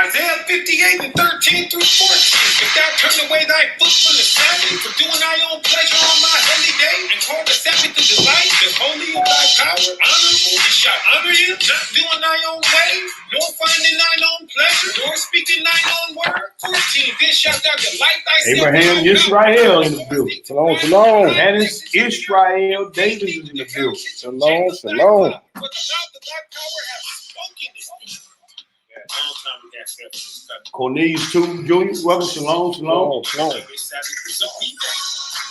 Isaiah 58 and 13 through 14. If thou turn away thy foot from the Sabbath, from doing thy own pleasure on my holy day, and call the Sabbath a delight, the holy of thy power, honorable, and shall honor him, not doing thy own way, nor finding thine own pleasure, nor speaking thine own word. 14. Then shalt thou delight thyself. Abraham Israel in the building. Shalom, shalom. And it's Israel David is in the building. Shalom, shalom. For the mouth of thy power hath spoken it. Long time we got stuff. Cornelius 2 Jr. Welcome, shalom, shalom. Shalom.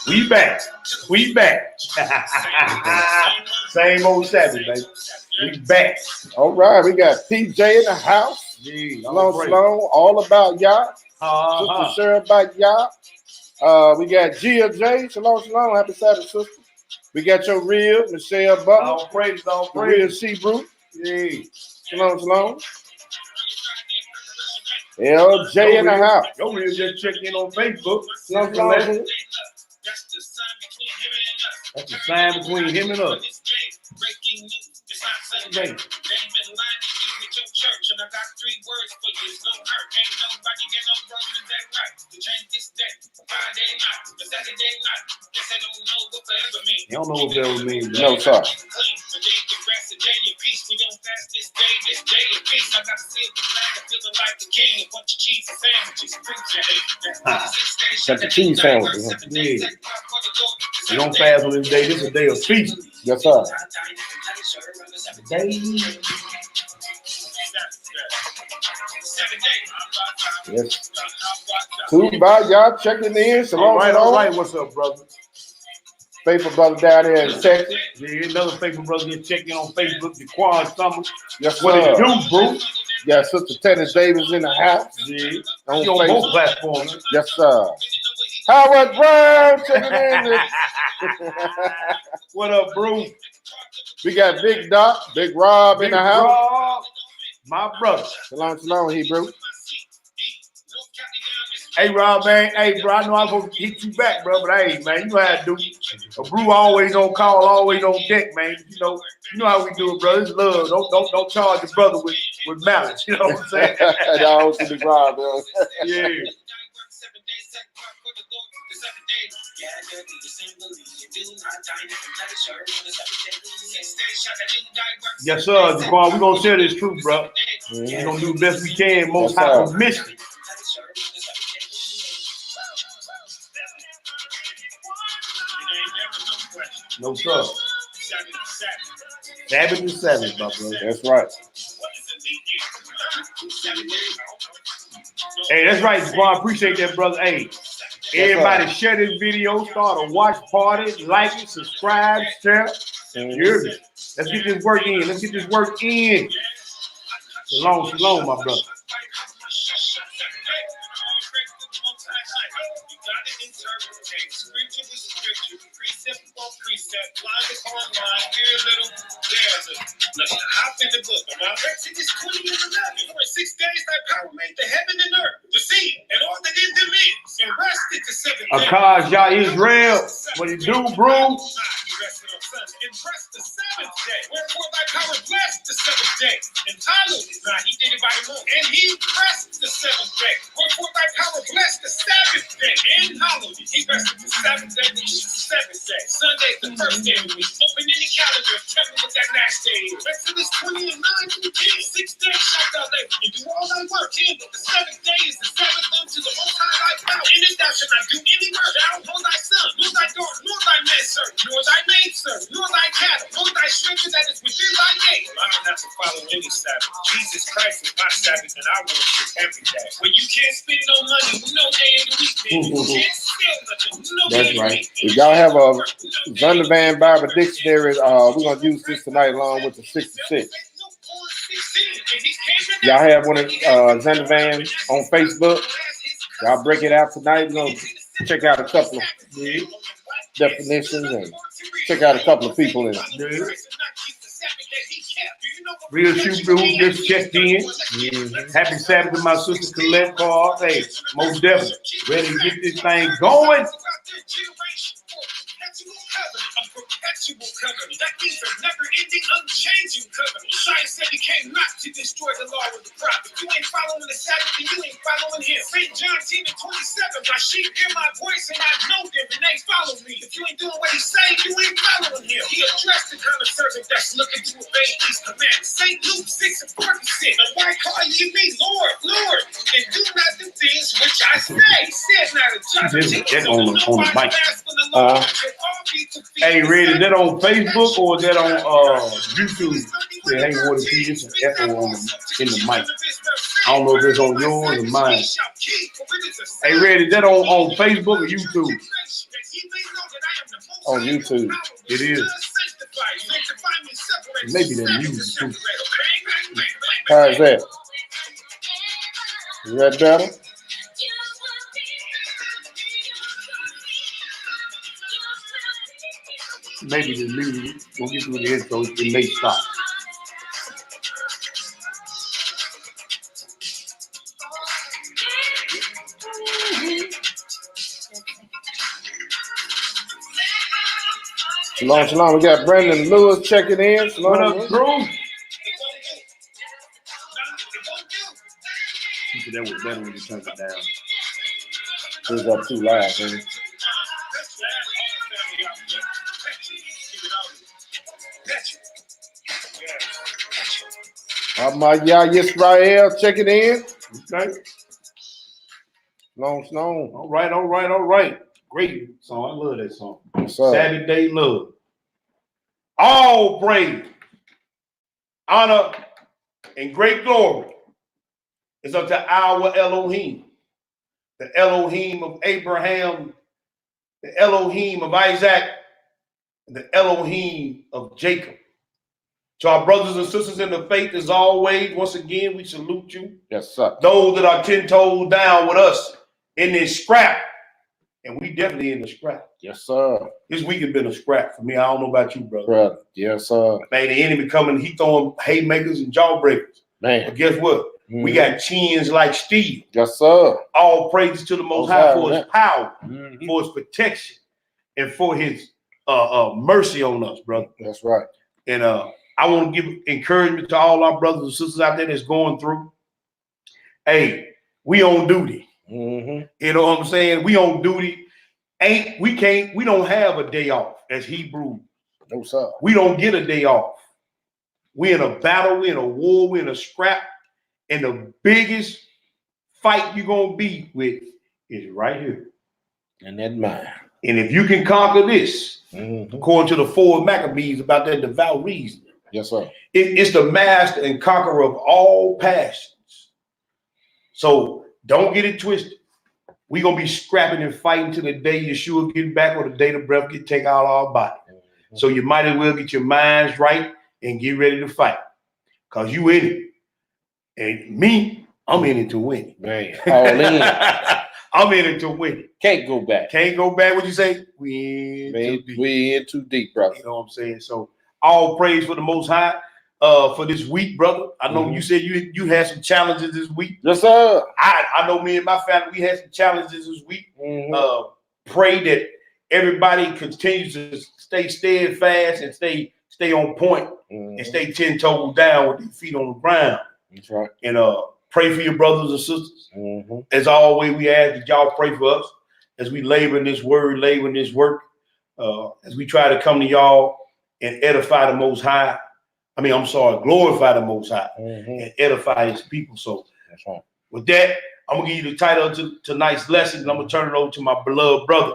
We back. We back. Same old Sabbath, baby. We back. All right, we got PJ in the house. Yeah, Shalom, shalom. All about y'all. Sister Sarah about y'all. We got Gia J. Shalom, shalom. Happy Sabbath, sister. We got your real Michelle Butler. All praise, all The praise. real Seabrew. Yeah. Shalom, shalom. LJ in the house. Yo, we just checking in on Facebook. Shalom, shalom. That's the sign between him and us. They've been lying to you with your church, and I got 3 words for you. It's gonna hurt. Ain't nobody get no Romans that right. To change this day, Friday night, the Saturday night. Guess I don't know what forever means. You don't know what forever means. No, sir. We don't pass this day of peace. I got to see the flag, I'm feeling like the king. A bunch of cheese sandwiches. Got the cheese sandwiches. Yeah. You don't fast on this day. This is a day of feast. Yes, sir. Yes. Two by y'all checking in. Shalom, All shalom. right. What's up, brother? Faithful brother down there in Texas. Yeah, another faithful brother just checking on Facebook. The Quan Summer. Yes, What sir. it do, bro? Yeah, Sister Tennis Davis in the house. Yeah. On You on Facebook. both platforms. Yes, sir. Howard Brown checking in. What up, bro? We got Big Doc, Big Rob in the house. Rob, my brother. Shalom, shalom, Hebrew. Hey, Rob, man. Hey, bro, I know I'm supposed to hit you back, bro, but hey, man, you know how to do. A brew always on call, always on deck, man. You know how we do it, bro. It's love. Don't charge your brother with malice. You know what I'm saying? Y'all see Big Rob, bro. Yeah. Yes, sir, Jaquan. We're gonna share this truth, bro. We're gonna do the best we can, most high permission. No, sir. Sabbath is Sabbath, my brother. That's right. Hey, that's right, Jaquan. Appreciate that, brother. Hey, everybody share this video, start a watch party, like it, subscribe, share. You hear me? Let's get this work in. Let's get this work in. Shalom, shalom, my brother. Let's hop in the book. Exodus 20 and 11. For 6 days thy power made the heaven and earth, the sea, and all that in them is, and rested the 7th day. Akaz, Yah Israel. What you do, bro? He rested on Sunday and blessed the 7th day. Wherefore thy power blessed the 7th day, and hallowed it. Nah, he did it by the moon. And he blessed the 7th day. Wherefore thy power blessed the Sabbath day, and hallowed it. He rested the 7th day, which is the 7th day. Sunday is the first day of the week. Open any calendar and tell me what that last day is. Exodus 20 and 9 through 10. 6 days shalt thou labor and do all thy work. But the 7th day is the Sabbath unto the Most High thy power. In it thou shalt not do any work. Thou, nor thy son, nor thy daughter, nor thy manservant, nor thy maidservant, nor thy cattle, nor thy stranger that is within thy gate. Well, I don't have to follow any Sabbath. Jesus Christ is my Sabbath, and I worship every day. When you can't spend no money, no day in the week, man. You can't steal nothing, no day in the week. If y'all have a Zondervan Bible Dictionary, we're going to use this tonight along with the 66. Y'all have one of Zondervan on Facebook. Y'all break it out tonight. We're going to check out a couple of definitions and check out a couple of people in it. Real Shoe Brew just checked in. Happy Sabbath to my sister Colette Carr. Hey, most definitely. Ready to get this thing going. covenant, a perpetual covenant. That means a never-ending, unchanging covenant. Shai said he came not to destroy the law of the prophet. You ain't following the Sabbath, and you ain't following him. St. John 10:27. My sheep hear my voice, and I know them, and they follow me. If you ain't doing what he say, you ain't following him. He addressed the kind of servant that's looking to obey these commands. St. Luke 6:46. And why call ye me Lord, Lord, and do not the things which I say? Said not a judge. That's on the mic. Hey, Red, is that on Facebook or is that on YouTube? Yeah, hey, what if you just echo on in the mic? I don't know if it's on yours or mine. Hey, Red, is that on Facebook or YouTube? On YouTube. It is. Maybe that music too. How is that? Is that better? Maybe the music, we'll get through the intro, it may stop. Shalom, shalom. We got Brandon Lewis checking in. Shalom. What up, Drew? He said that was better when you turned it down. It was up too loud, man. Yisrael checking in. Okay. Shalom. All right. Great song. I love that song. What's up? Sabbath Day Love. All praise, honor, and great glory is unto our Elohim, the Elohim of Abraham, the Elohim of Isaac, and the Elohim of Jacob. To our brothers and sisters in the faith, as always, once again, we salute you. Yes, sir. Those that are 10 toes down with us in this scrap, and we definitely in the scrap. Yes, sir. This week has been a scrap for me. I don't know about you, brother. Brother. Yes, sir. Man, the enemy coming, he throwing haymakers and jawbreakers. Man. But guess what? Mm-hmm. We got chins like steel. Yes, sir. All praises to the Most High for his power, for his protection, and for his mercy on us, brother. That's right. And I want to give encouragement to all our brothers and sisters out there that's going through. Hey, we on duty. Mm-hmm. You know what I'm saying? We on duty. We don't have a day off as Hebrews. No, sir. We don't get a day off. We're in a battle, we're in a war, we're in a scrap. And the biggest fight you're going to be with is right here. And that mind. And if you can conquer this, according to the 4 Maccabees about that devout reason. Yes, sir. It's the master and conqueror of all passions. So don't get it twisted. We're going to be scrapping and fighting till the day Yeshua get back or the day the breath get taken out of our body. So you might as well get your minds right and get ready to fight. Because you in it. And me, I'm in it to win it. Man, all in. I'm in it to win it. Can't go back. Can't go back. What you say? We in too deep, brother. You know what I'm saying? So all praise for the Most High for this week, brother. I know you said you had some challenges this week. Yes, sir. I know me and my family, we had some challenges this week. Pray that everybody continues to stay steadfast and stay on point and stay 10 toes down with their feet on the ground. That's right. And pray for your brothers and sisters. As always, we ask that y'all pray for us as we labor in this word, labor in this work, as we try to come to y'all and edify the Most High. Glorify the Most High and edify his people. So that's right. With that, I'm going to give you the title to tonight's lesson, and I'm going to turn it over to my beloved brother.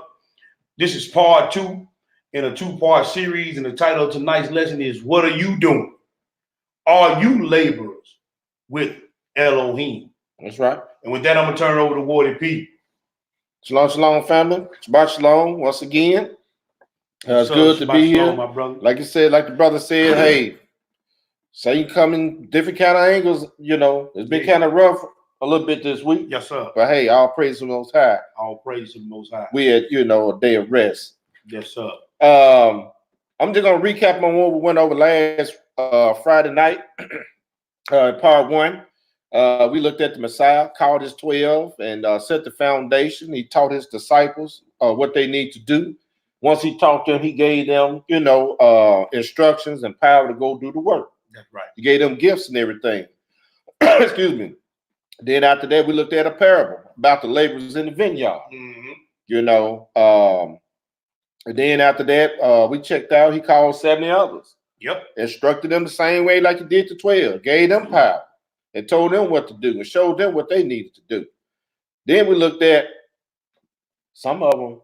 This is part 2 in a 2-part series, and the title of tonight's lesson is, What Are You Doing? Are you laborers with Elohim? That's right. And with that, I'm going to turn it over to Wardy P. Shalom, shalom, family. Shabbat shalom once again. It's good to be here. My brother. Like you said, like the brother said, hey, Satan coming different kind of angles. You know, it's been kind of rough a little bit this week. Yes, sir. But hey, all praise to the Most High. All praise to the Most High. We had, a day of rest. Yes, sir. I'm just gonna recap on what we went over last Friday night. Part 1. We looked at the Messiah, called his 12, and set the foundation. He taught his disciples what they need to do Once he taught them, he gave them, instructions and power to go do the work. That's right. He gave them gifts and everything. Excuse me. Then after that, we looked at a parable about the laborers in the vineyard. And then after that, we checked out, he called 70 others. Yep. Instructed them the same way like he did to 12. Gave them power and told them what to do and showed them what they needed to do. Then we looked at some of them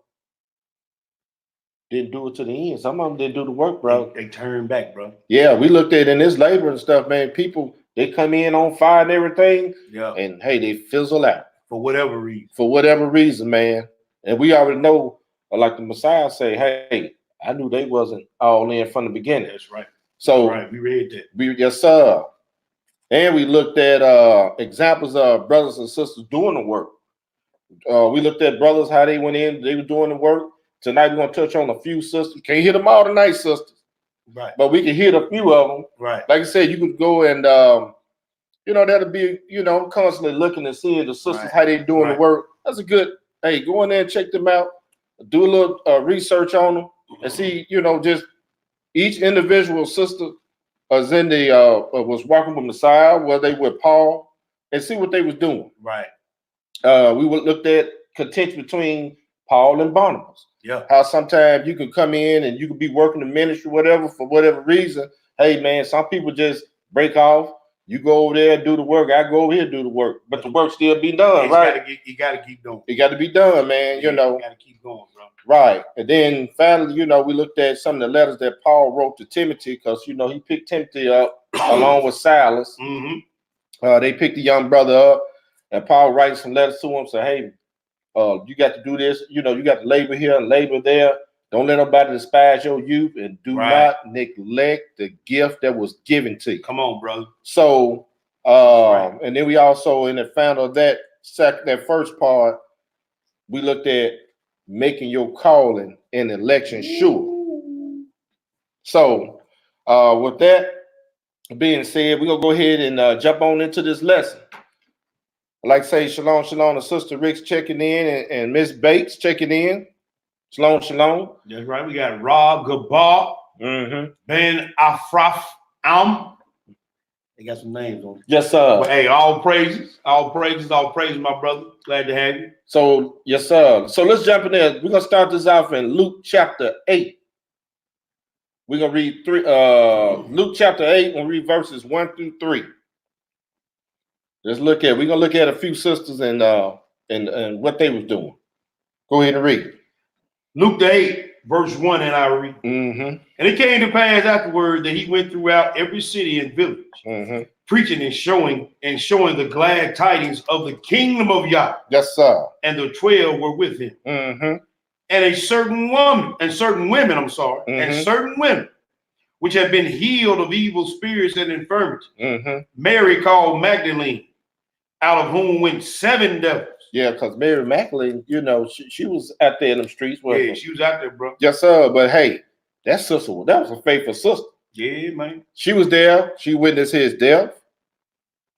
didn't do it to the end. Some of them didn't do the work, bro. They turned back, bro. Yeah, we looked at in this labor and stuff, man. People, they come in on fire and everything. Yeah. And hey, they fizzle out. For whatever reason. For whatever reason, man. And we already know, like the Messiah say, hey, I knew they wasn't all in from the beginning. That's right. So That's right. We read that. Yes, sir. And we looked at examples of brothers and sisters doing the work. We looked at brothers, how they went in, they were doing the work. Tonight we're gonna touch on a few sisters. Can't hit them all tonight, sisters. Right. But we can hit a few of them. Right. Like I said, you could go and that'll be, I'm constantly looking and seeing the sisters, how they doing the work. That's a good, hey, go in there and check them out. Do a little research on them and see, just each individual sister was in the was walking with Messiah, whether they with Paul, and see what they was doing. Right. We looked at contention between Paul and Barnabas. Yeah. How sometimes you can come in and you can be working the ministry, whatever, for whatever reason. Hey, man, some people just break off. You go over there, do the work. I go over here, do the work. But the work still be done, right? You got to keep going. It got to be done, man. You got to keep going, bro. Right. And then finally, we looked at some of the letters that Paul wrote to Timothy because, he picked Timothy up along with Silas. Mm-hmm. They picked the young brother up, and Paul writes some letters to him, say, hey, you got to do this. You got to labor here and labor there. Don't let nobody despise your youth, and do not neglect the gift that was given to you. Come on, brother. So, and then we also, in the final of that first part, we looked at making your calling and election sure. So, with that being said, we're going to go ahead and jump on into this lesson. I'd like to say shalom, shalom to Sister Rick's checking in and Miss Bates checking in. Shalom, shalom. That's right. We got Rob Gabar, Ben Afraf They got some names on it. Yes, sir. Well, hey, all praises, my brother. Glad to have you. So, yes, sir. So let's jump in there. We're going to start this off in Luke chapter 8. We're going to read Luke chapter 8, we'll read verses 1 through 3. We're going to look at a few sisters and what they was doing. Go ahead and read. Luke 8, verse 1, and I read. Mm-hmm. And it came to pass afterward that he went throughout every city and village, preaching and showing the glad tidings of the kingdom of Yah. Yes, sir. And the 12 were with him. And certain women, which had been healed of evil spirits and infirmity. Mary called Magdalene, out of whom went 7 devils. Yeah, because Mary Magdalene, she was out there in the streets. Yeah, she was out there, bro. Yes, sir. But hey, that was a faithful sister. Yeah, man. She was there. She witnessed his death.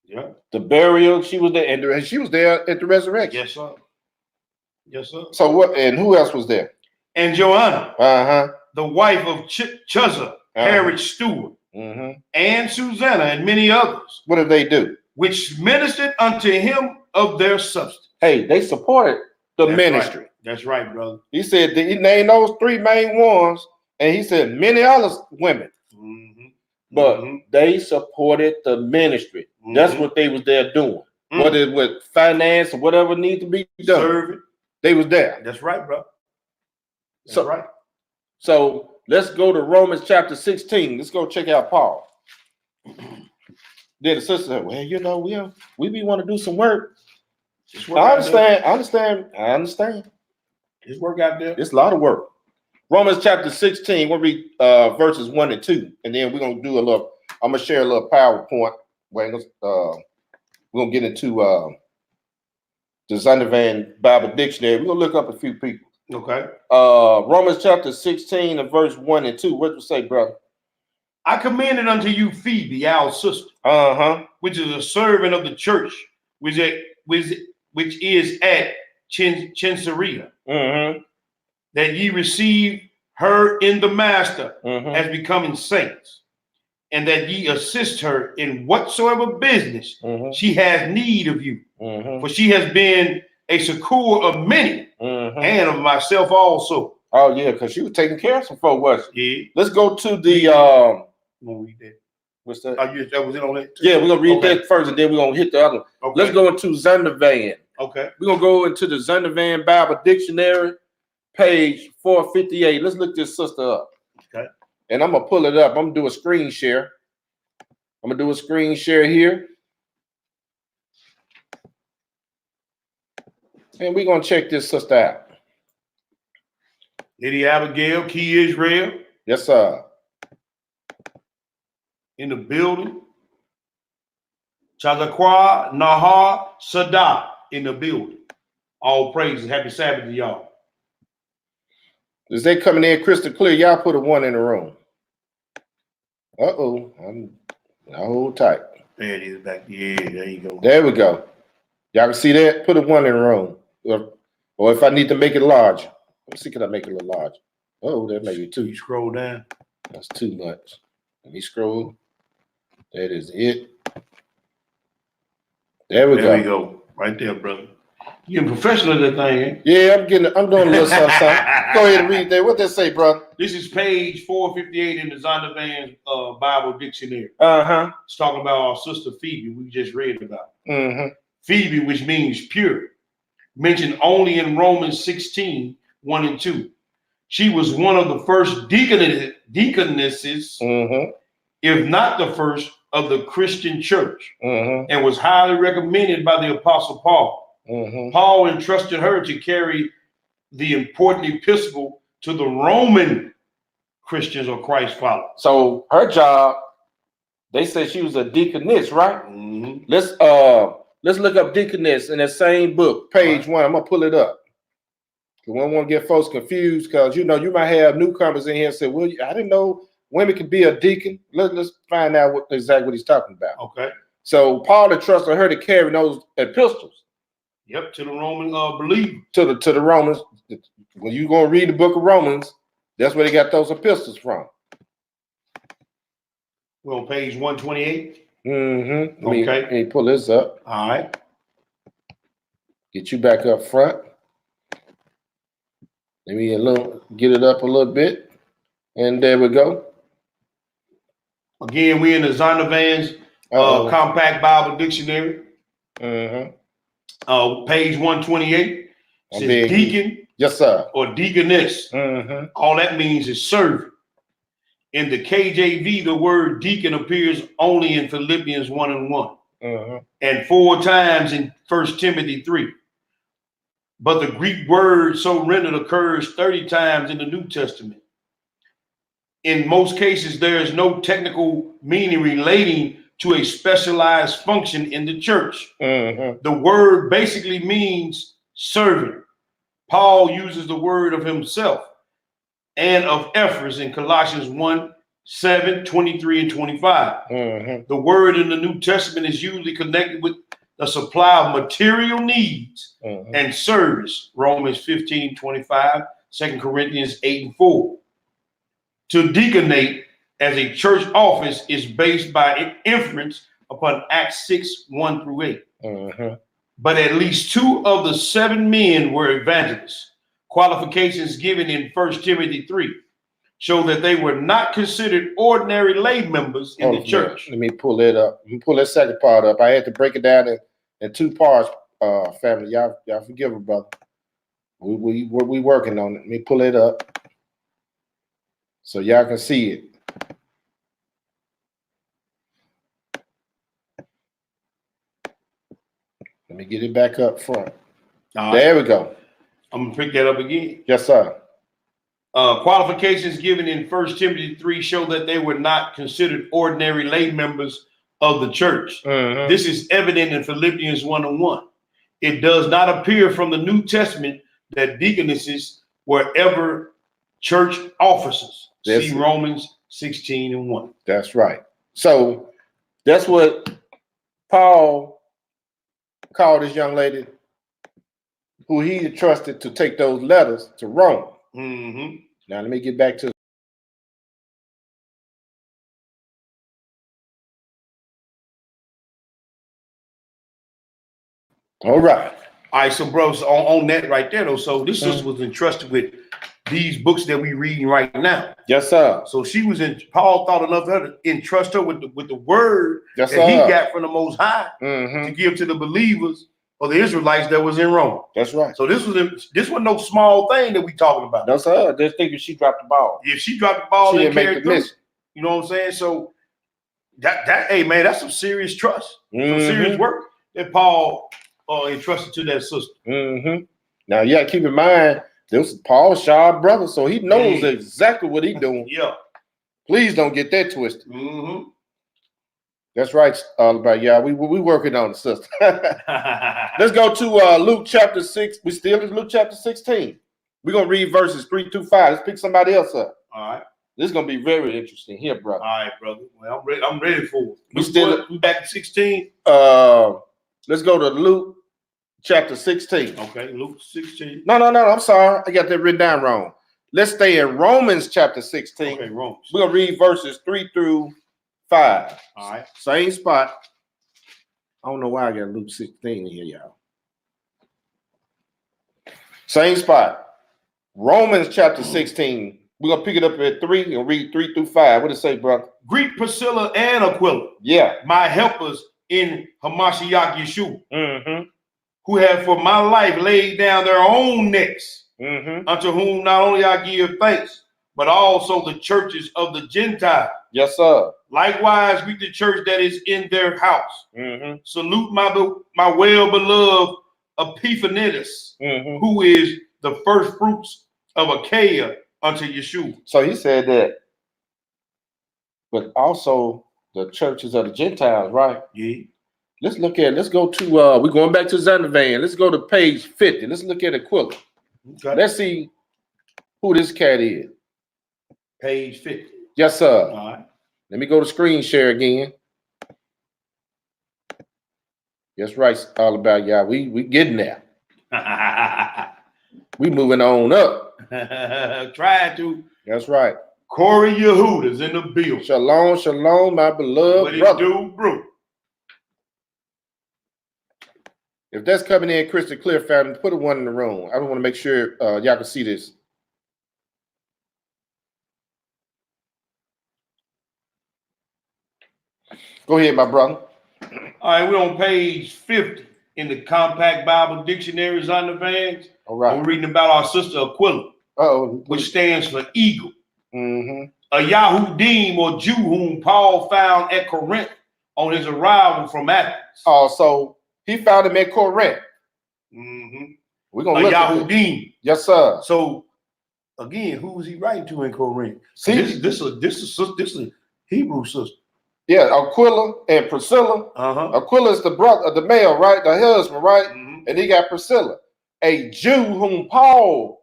Yeah. The burial. She was there, and she was there at the resurrection. Yes, sir. Yes, sir. So what? And who else was there? And Joanna, the wife of Chuza, Herod's steward, and Susanna, and many others. What did they do? Which ministered unto him of their substance. Hey, they supported the ministry. Right. That's right, brother. He said he named those 3 main ones, and he said many other women. But they supported the ministry. That's what they was there doing. Whether it was finance or whatever needs to be done. Serving. They was there. That's right, bro. That's right. So let's go to Romans chapter 16. Let's go check out Paul. Then the sister said, well, we be want to do some work. I understand. There's work out there. It's a lot of work. Romans chapter 16, we'll read verses 1 and 2. And then we're going to do I'm going to share a little PowerPoint. We're going to get into the Zondervan Bible Dictionary. We're going to look up a few people. Okay. Romans chapter 16 and verse 1 and 2. What you say, brother? I commended unto you Phoebe, our sister, which is a servant of the church, which is at Caesarea, that ye receive her in the master Mm-hmm. as becoming saints, and that ye assist her in whatsoever business Mm-hmm. she has need of you. Mm-hmm. For she has been a succor of many, Mm-hmm. and of myself also. Oh yeah, because she was taking care of some folk, wasn't she? Yeah. Let's go to the We'll read that. what's that? That was it on that? Yeah, we're gonna read that first, and then we're gonna hit the other. Okay. Let's go into Zondervan. Okay. We're gonna go into the Zondervan Bible Dictionary, page 458. Let's look this sister up. Okay. And I'm gonna pull it up. I'm gonna do a screen share. I'm gonna do a screen share here. And we're gonna check this sister out. Lady Abigail, Key Israel. Yes, sir. In the building. Chazakwa Nahar Sadah in the building. All praises. Happy Sabbath to y'all. Is they coming in crystal clear? Y'all put a 1 in the room. Uh-oh. I hold tight. There it is back. Yeah, there you go. There we go. Y'all can see that? Put a 1 in the room. Or if I need to make it larger. Let me see, can I make it a little larger? Oh, that may be 2. You scroll down. That's too much. Let me scroll. That is it. There we go. Right there, brother. You getting professional at that thing, eh? Yeah, I'm doing a little something. Go ahead and read that. What they say, brother? This is page 458 in the Zondervan Bible Dictionary. Uh-huh. It's talking about our sister Phoebe, we just read about. Mm-hmm. Phoebe, which means pure, mentioned only in Romans 16, 1 and 2. She was one of the first deaconesses, Mm-hmm. if not the first, of the Christian church, Mm-hmm. and was highly recommended by the Apostle Paul. Mm-hmm. Paul entrusted her to carry the important epistle to the Roman Christians or Christ followers. So her job, they said she was a deaconess, right? Mm-hmm. Let's look up deaconess in that same book, page 1. I'm gonna pull it up. We don't want to get folks confused because you might have newcomers in here and say, "Well, I didn't know women could be a deacon." Let's find out exactly what he's talking about. Okay. So Paul entrusted her to carry those epistles. Yep, to the Roman believer. To the Romans. When you're gonna read the book of Romans, that's where they got those epistles from. We're on page 128. Mm-hmm. Okay. Let me pull this up. All right. Get you back up front. Let me get it up a little bit. And there we go. Again, we're in the Zondervan's Compact Bible Dictionary. Mm-hmm. Page 128. Says deacon. Yes, sir. Or deaconess. Mm-hmm. All that means is servant. In the KJV, the word deacon appears only in Philippians 1 and 1. Mm-hmm. And 4 times in 1 Timothy 3. But the Greek word so rendered occurs 30 times in the New Testament. In most cases, there is no technical meaning relating to a specialized function in the church. Mm-hmm. The word basically means servant. Paul uses the word of himself and of Ephraim in Colossians 1, 7, 23, and 25. Mm-hmm. The word in the New Testament is usually connected with the supply of material needs and service. Romans 15, 25, 2 Corinthians 8 and 4. To deaconate as a church office is based by inference upon Acts 6, 1 through 8. Mm-hmm. But at least 2 of the 7 men were evangelists. Qualifications given in 1 Timothy 3 show that they were not considered ordinary lay members in the church. Let me pull it up. Let me pull that second part up. I had to break it down in 2 parts, family. Y'all forgive me, brother. We working on it. Let me pull it up so y'all can see it. Let me get it back up front. There we go. I'm going to pick that up again. Yes, sir. Qualifications given in 1 Timothy 3 show that they were not considered ordinary lay members of the church. Mm-hmm. This is evident in Philippians 1 and 1. It does not appear from the New Testament that deaconesses were ever church officers. See Romans 16 and 1. That's right. So that's what Paul called this young lady who he trusted to take those letters to Rome. Mm-hmm. Now let me get back to. All right. All right, so bros, on that right there though. So this sister was entrusted with these books that we reading right now. Yes, sir. So she was in. Paul thought enough of her to entrust her with the word Yes, that he sir. got from the Most High to give to the believers or the Israelites that was in Rome. That's right. So this was no small thing that we talking about. No, sir. Just thinking she dropped the ball. If she dropped the ball, She and didn't make carried the through, mission. you know what I'm saying? So that hey man, that's some serious trust, some serious work that Paul entrusted to that sister. Now, yeah, keep in mind, this is Paul's sharp brother, so he knows exactly what he's doing. Yeah. Please don't get that twisted. That's right, about yeah. We working on it, sister. Let's go to Luke chapter 6. We still in Luke chapter 16. We're gonna read verses 3 through 5. Let's pick somebody else up. All right. This is gonna be very interesting here, brother. All right, brother. Well, I'm ready for it. We back to 16. Let's go to Luke chapter 16. Okay, Luke 16. No. I'm sorry. I got that written down wrong. Let's stay in Romans chapter 16. Okay, Romans. We're gonna read verses 3 through 5. All right. Same spot. I don't know why I got Luke 16 in here, y'all. Same spot. Romans chapter 16. We're gonna pick it up at 3 and read 3 through 5. What does it say, brother? Greet Priscilla and Aquila. Yeah. My helpers in Hamashiach Yeshua, who have for my life laid down their own necks, unto whom not only I give thanks, but also the churches of the Gentiles. Yes, sir. Likewise, greet the church that is in their house. Salute my well-beloved Epiphanitus, who is the first fruits of Achaia unto Yeshua. So he said that, but also the churches of the Gentiles, right? Yeah. Let's go to, we're going back to Zondervan. Let's go to page 50. Let's look at Aquila. Okay. Let's see who this cat is. Page 50. Yes, sir. All right. Let me go to screen share again. That's right, all about y'all. We getting there. We moving on up. Try to. That's right. Corey Yehuda's in the building. Shalom, shalom, my beloved brother. What do, bro? If that's coming in crystal clear, family, put a 1 in the room. I want to make sure y'all can see this. Go ahead, my brother. All right, we're on page 50 in the Compact Bible Dictionaries on the vans. All right. We're reading about our sister Aquila, which stands for eagle. A Yahudim or Jew whom Paul found at Corinth on his arrival from Athens. Oh, so he found him at Corinth. We're gonna look at Yahudim. Yes, sir. So again, who was he writing to in Corinth? See, this is a Hebrew sister. Yeah, Aquila and Priscilla. Aquila is the brother, the male, right? The husband, right? And he got Priscilla, a Jew whom Paul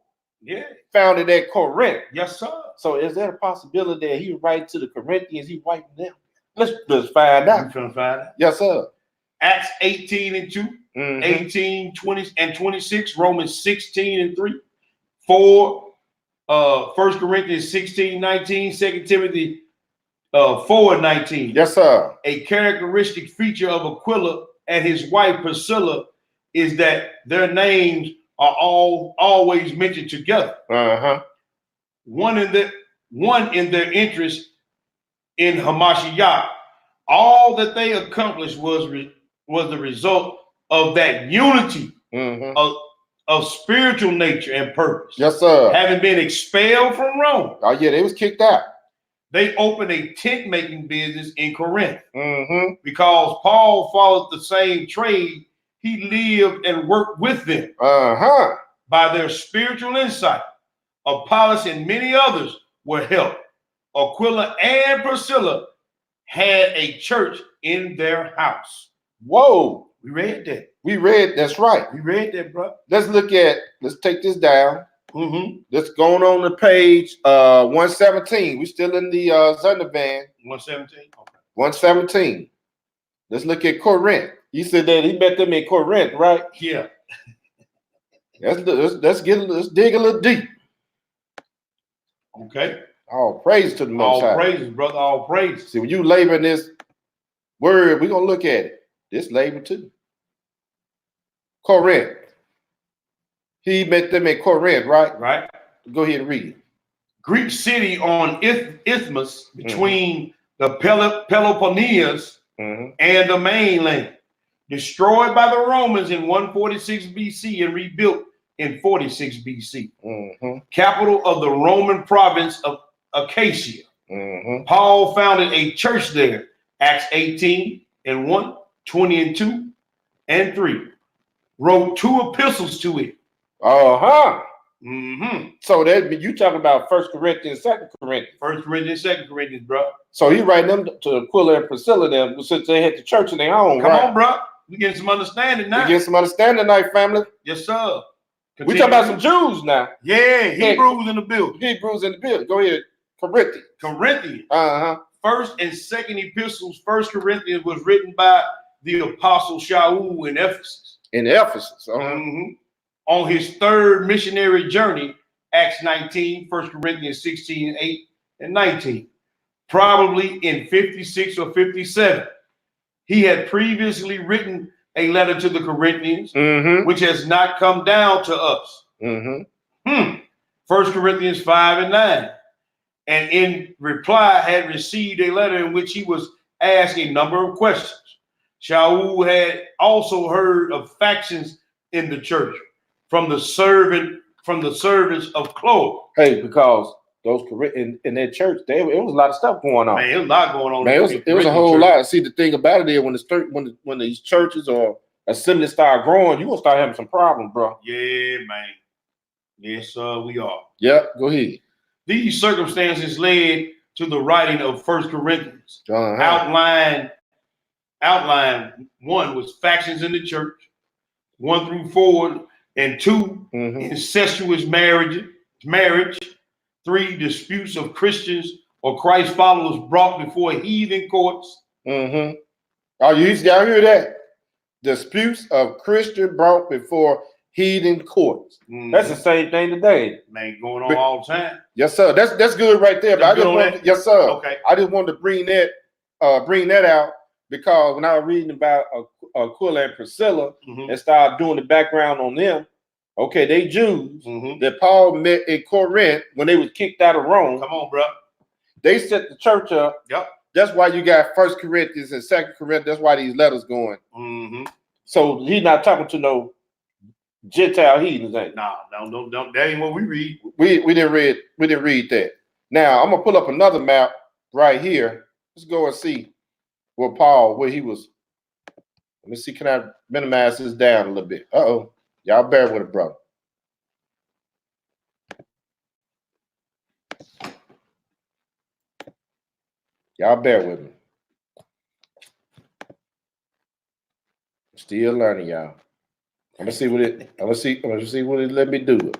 founded at Corinth. Yes, sir. So is there a possibility that he was writing to the Corinthians? He writing them? Let's find out. We're trying to find out. Yes, sir. Acts 18 and 2, 18, 20 and 26, Romans 16 and 3, 4, 1 Corinthians 16, 19, 2 Timothy 4 and 19. Yes, sir. A characteristic feature of Aquila and his wife Priscilla is that their names are always mentioned together. One in their interest in Hamashiach. All that they accomplished was the result of that unity of spiritual nature and purpose. Yes, sir. Having been expelled from Rome. Oh, yeah, they was kicked out. They opened a tent making business in Corinth. Because Paul followed the same trade, he lived and worked with them. By their spiritual insight, Apollos and many others were helped. Aquila and Priscilla had a church in their house. Whoa. We read that. That's right. We read that, bro. Let's take this down. Let's go on the page 117. We're still in the Zondervan. 117? Okay. 117. Let's look at Corinth. You said that he met them in Corinth, right? Yeah. Let's dig a little deep. Okay. All praise to the Most High. All praises, brother. All praises. See, when you labor in this word, we're going to look at it. This labor too. Corinth. He met them in Corinth, right? Right. Go ahead and read it. Greek city on isthmus between the Peloponnese and the mainland, destroyed by the Romans in 146 BC and rebuilt in 46 BC. Capital of the Roman province of Achaia. Paul founded a church there, Acts 18 and 1, 20 and 2 and 3. Wrote 2 epistles to it. So that you talking about 1 Corinthians, 2 Corinthians. 1 Corinthians, 2 Corinthians, bro. So he writing them to Aquila and Priscilla them since they had the church in their home. Come on, bro. We getting some understanding now. We get some understanding tonight, family. Yes, sir. We talking about some Jews now. Yeah, Hebrews in the building. Hebrews in the building. Go ahead. Corinthians. First and second epistles, 1 Corinthians was written by the apostle Shaul in Ephesus. On his 3rd missionary journey, Acts 19, 1 Corinthians 16, 8 and 19. Probably in 56 or 57. He had previously written a letter to the Corinthians, which has not come down to us. 1 Corinthians 5 and 9. And in reply had received a letter in which he was asked a number of questions. Shaul had also heard of factions in the church from the servants of Chloe. Hey, because those in their church, it was a lot of stuff going on. Man, it was a lot going on. Man, it was a whole lot. See, the thing about it is when these churches or assemblies start growing, you're gonna start having some problems, bro. Yeah, man. Yes, we are. Yeah, go ahead. These circumstances led to the writing of 1 Corinthians. Outline 1 was factions in the church, 1 through 4, and 2 incestuous marriage, 3 disputes of Christians or Christ followers brought before heathen courts. Oh, y'all hear that? Disputes of Christians brought before heathen courts. That's the same thing today. Man, going on all the time. Yes, sir. That's good right there. But yes, sir. Okay. I just wanted to bring that out because when I was reading about Aquila and Priscilla and started doing the background on them, okay, they Jews that Paul met in Corinth when they was kicked out of Rome. Come on, bro. They set the church up. Yep. That's why you got 1 Corinthians and 2 Corinthians. That's why these letters going. So he's not talking to no Gentile heathens, ain't? No. That ain't what we read. We didn't read that. Now I'm gonna pull up another map right here. Let's go and see where he was. Let me see. Can I minimize this down a little bit? Y'all bear with it, brother. Y'all bear with me. Still learning, y'all. I'm gonna see what it let me do.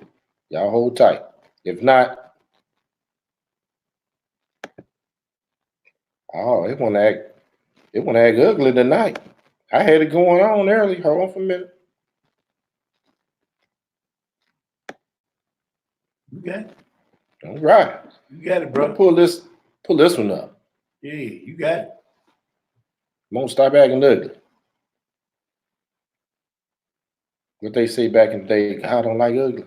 Y'all hold tight. If not, it wanna act ugly tonight. I had it going on early. Hold on for a minute. You got it. All right. You got it, bro. Pull this one up. Yeah, you got it. Won't stop acting ugly. What they say back in the day, I don't like ugly.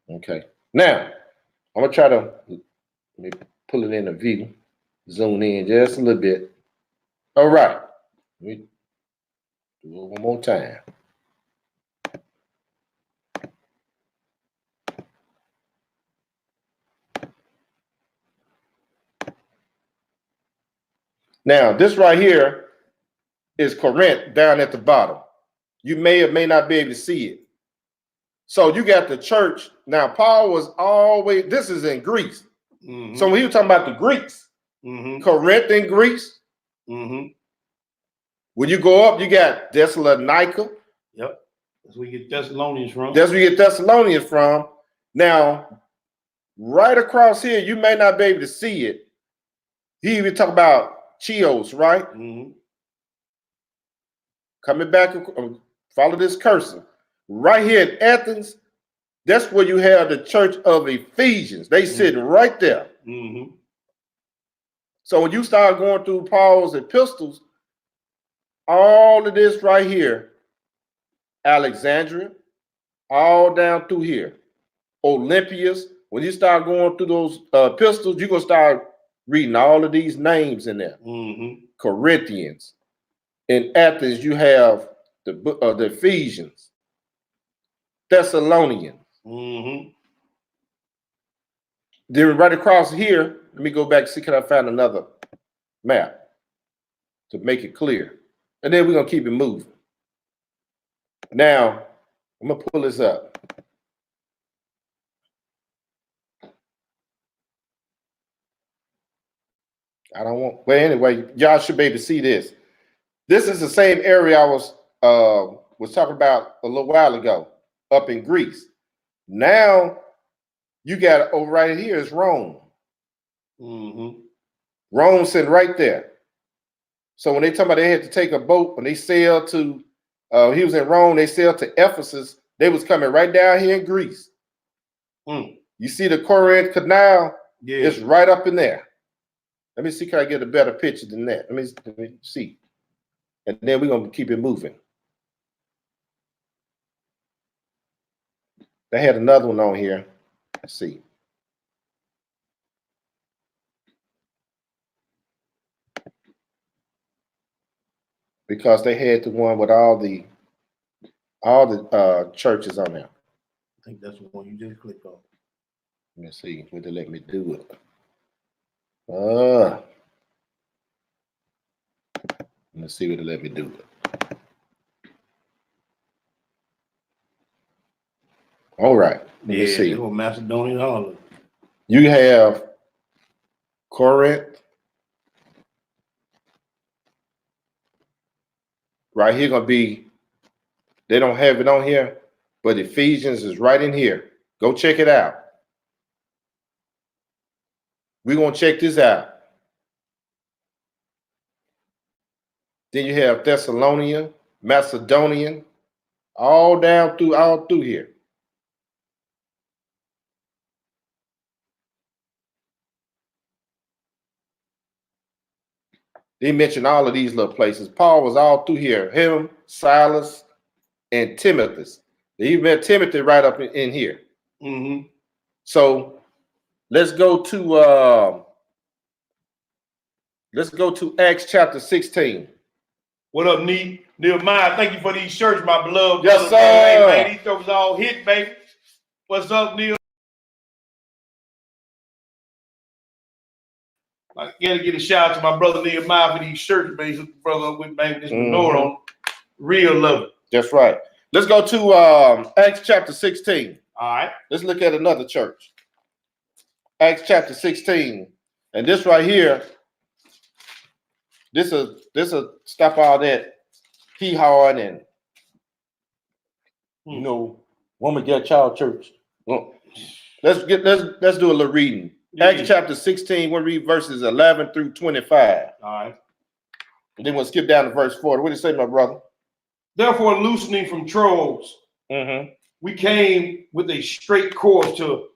Okay. Now, I'm gonna try to let me pull it in the view, zoom in just a little bit. All right. Let me do it one more time. Now, this right here is Corinth down at the bottom. You may or may not be able to see it. So you got the church. Now, Paul was always, this is in Greece. So when he was talking about the Greeks, Corinth in Greece, when you go up, you got Thessalonica. Yep. That's where you get Thessalonians from. That's where you get Thessalonians from. Now, right across here, you may not be able to see it. He even talk about Chios, right? Coming back, follow this cursor. Right here in Athens, That's where you have the church of Ephesians. They sit right there. Mm-hmm. So when you start going through Paul's epistles, all of this right here, Alexandria, all down through here, Olympias. When you start going through those epistles, you're going to start reading all of these names in there. Mm-hmm. Corinthians. In Athens, you have the Ephesians, Thessalonians. Mm-hmm. Then right across here, let me go back and see can I find another map to make it clear. And then we're going to keep it moving. Now, I'm going to pull this up. I don't want, well, anyway, y'all should be able to see this. This is the same area I was talking about a little while ago, up in Greece. Now, you got over right here is Rome. Mm-hmm. Rome sitting right there. So when they talk about they had to take a boat, when they sailed to, he was in Rome, they sailed to Ephesus, they was coming right down here in Greece. You see the Corinth Canal? Yeah. It's right up in there. Let me see, can I get a better picture than that? Let me see. And then we're going to keep it moving. They had another one on here. Let's see. Because they had the one with all the churches on there. I think that's the one you just clicked on. Let me see. Would they let me do it? Let's see what they let me do it. All right. Let me see. Macedonian Holland. You have Corinth. Right here gonna be, they don't have it on here, but Ephesians is right in here. Go check it out. We're gonna check this out. Then you have Thessalonian, Macedonian, all through here. They mentioned all of these little places. Paul was all through here. Him, Silas, and Timothy. He met Timothy right up in here. Mm-hmm. So let's go to Acts chapter 16. What up, Nehemiah? Thank you for these shirts, my beloved. Yes, sir. Hey, man, these shirts all hit, baby. What's up, Neil? I gotta get a shout out to my brother Nehemiah for these shirts, baby. Brother with baby this menorah on real level. That's right. Let's go to Acts chapter 16. All right. Let's look at another church. Acts chapter 16. And this right here, this will stop all that hee-hawing and woman get child church. Let's do a little reading. Yeah. Acts chapter 16, we'll read verses 11 through 25. All right. And then we'll skip down to verse 40. What do you say, my brother? Therefore, loosening from Troas, we came with a straight course to,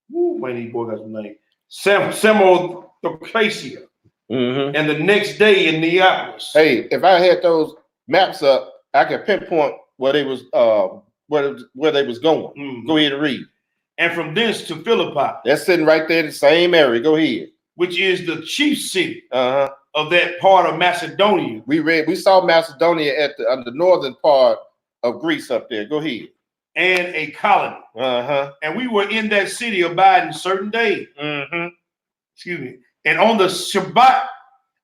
these boy got some name, Samothracia, and the next day in Neapolis. Hey, if I had those maps up, I could pinpoint where they was where they was going. Go ahead and read. And from thence to Philippi. That's sitting right there in the same area. Go ahead. Which is the chief city of that part of Macedonia. We saw Macedonia at the northern part of Greece up there. Go ahead. And a colony. And we were in that city abiding certain days. Excuse me. And on the Shabbat,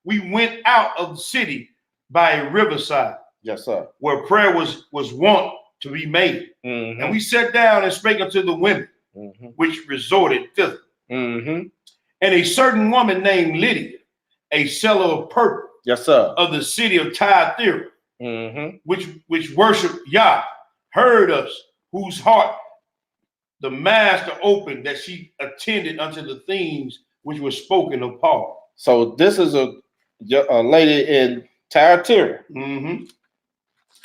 we went out of the city by a riverside. Yes, sir. Where prayer was wont to be made. And we sat down and spake unto the women, which resorted thither. And a certain woman named Lydia, a seller of purple, yes, sir, of the city of Thyatira, which worship Yah, heard us, whose heart the master opened, that she attended unto the things which were spoken of Paul. So this is a lady in Thyatira.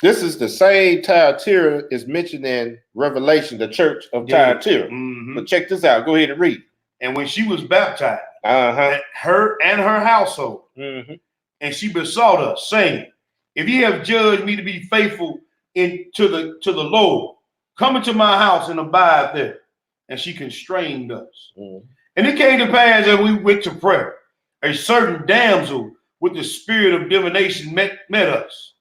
This is the same Thyatira is mentioned in Revelation, the church of Thyatira. But check this out. Go ahead and read. And when she was baptized, Uh-huh. her and her household, and she besought us, saying, if ye have judged me to be faithful to the Lord, come into my house and abide there. And she constrained us. And it came to pass that we went to prayer. A certain damsel with the spirit of divination met us,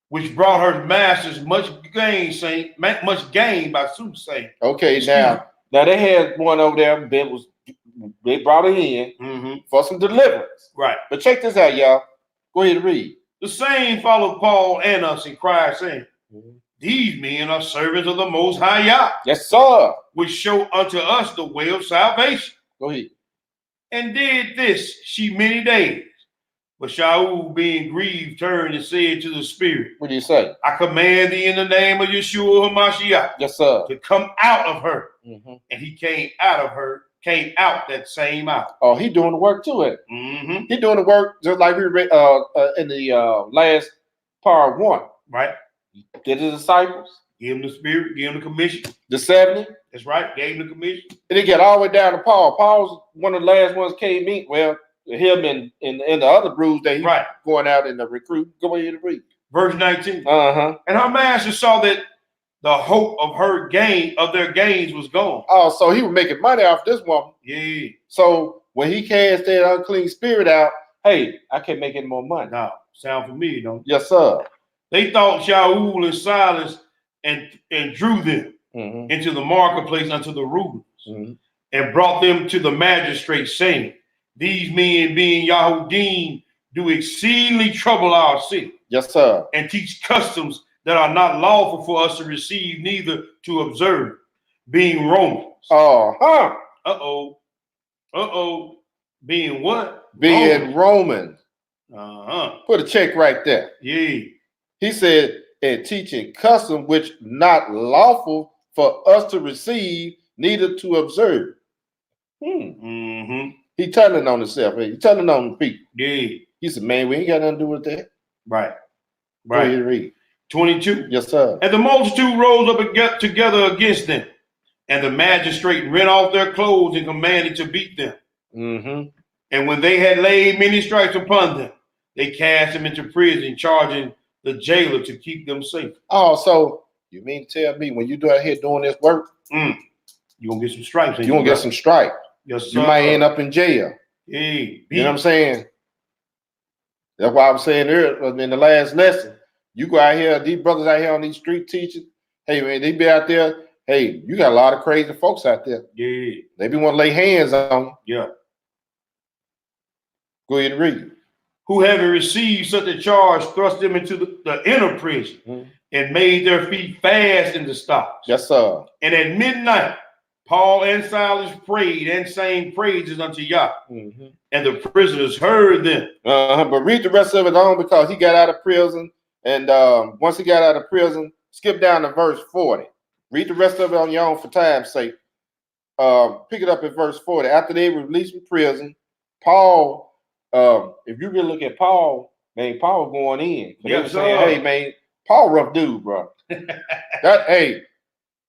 which brought her masters much gain by soothsaying. Okay, now they had one over there. They brought her in for some deliverance. Right. But check this out, y'all. Go ahead and read. The same followed Paul and us and cried, saying, these men are servants of the Most High Yah. Yes, sir. Which show unto us the way of salvation. Go ahead. And did this she many days. But Shaul, being grieved, turned and said to the spirit, what do you say? I command thee in the name of Yeshua HaMashiach, yes, sir, to come out of her. And he came out that same hour. Oh, he doing the work to it. He doing the work just like we read in the last part 1. Right. Did the disciples give him the spirit, give him the commission. The 70. That's right. Gave him the commission. And it got all the way down to Paul. Paul's one of the last ones came in. Well, him and the other brews that he's going out in the recruit. Go ahead and read. Verse 19. And her master saw that the hope of their gains was gone. Oh, so he was making money off this woman. Yeah. So when he cast that unclean spirit out, hey, I can't make any more money. No, sound familiar, don't it? Yes, sir. They thought Shaul and Silas and drew them into the marketplace unto the rulers and brought them to the magistrate, saying, these men being Yahudim do exceedingly trouble our city. Yes, sir. And teach customs that are not lawful for us to receive, neither to observe, being Romans. Being what? Being Romans. Put a check right there. Yeah. He said, and teaching custom which not lawful for us to receive, neither to observe. He telling on himself. He telling on the people. Yeah. He said, man, we ain't got nothing to do with that. Right. Go ahead and read. 22. Yes, sir. And the multitude rose up together against them, and the magistrate rent off their clothes and commanded to beat them. And when they had laid many stripes upon them, they cast them into prison, charging the jailer to keep them safe. Oh, so you mean to tell me when you do out here doing this work, you're gonna get some stripes. You're gonna get some stripes. Yes, sir. You might end up in jail. Hey, you know what I'm saying? That's why I was saying earlier in the last lesson. You go out here, these brothers out here on these street teaching. Hey man, they be out there. Hey, you got a lot of crazy folks out there. Yeah. They be want to lay hands on you. Yeah. Go ahead and read. Who having received such a charge, thrust them into the inner prison and made their feet fast in the stocks. Yes, sir. And at midnight, Paul and Silas prayed and sang praises unto Yah. And the prisoners heard them. But read the rest of it on, because he got out of prison. And once he got out of prison, skip down to verse 40. Read the rest of it on your own for time's sake. Pick it up at verse 40. After they were released from prison, Paul, if you really look at Paul, man, Paul going in. Yes, saying, hey, man, Paul rough dude, bro. Hey,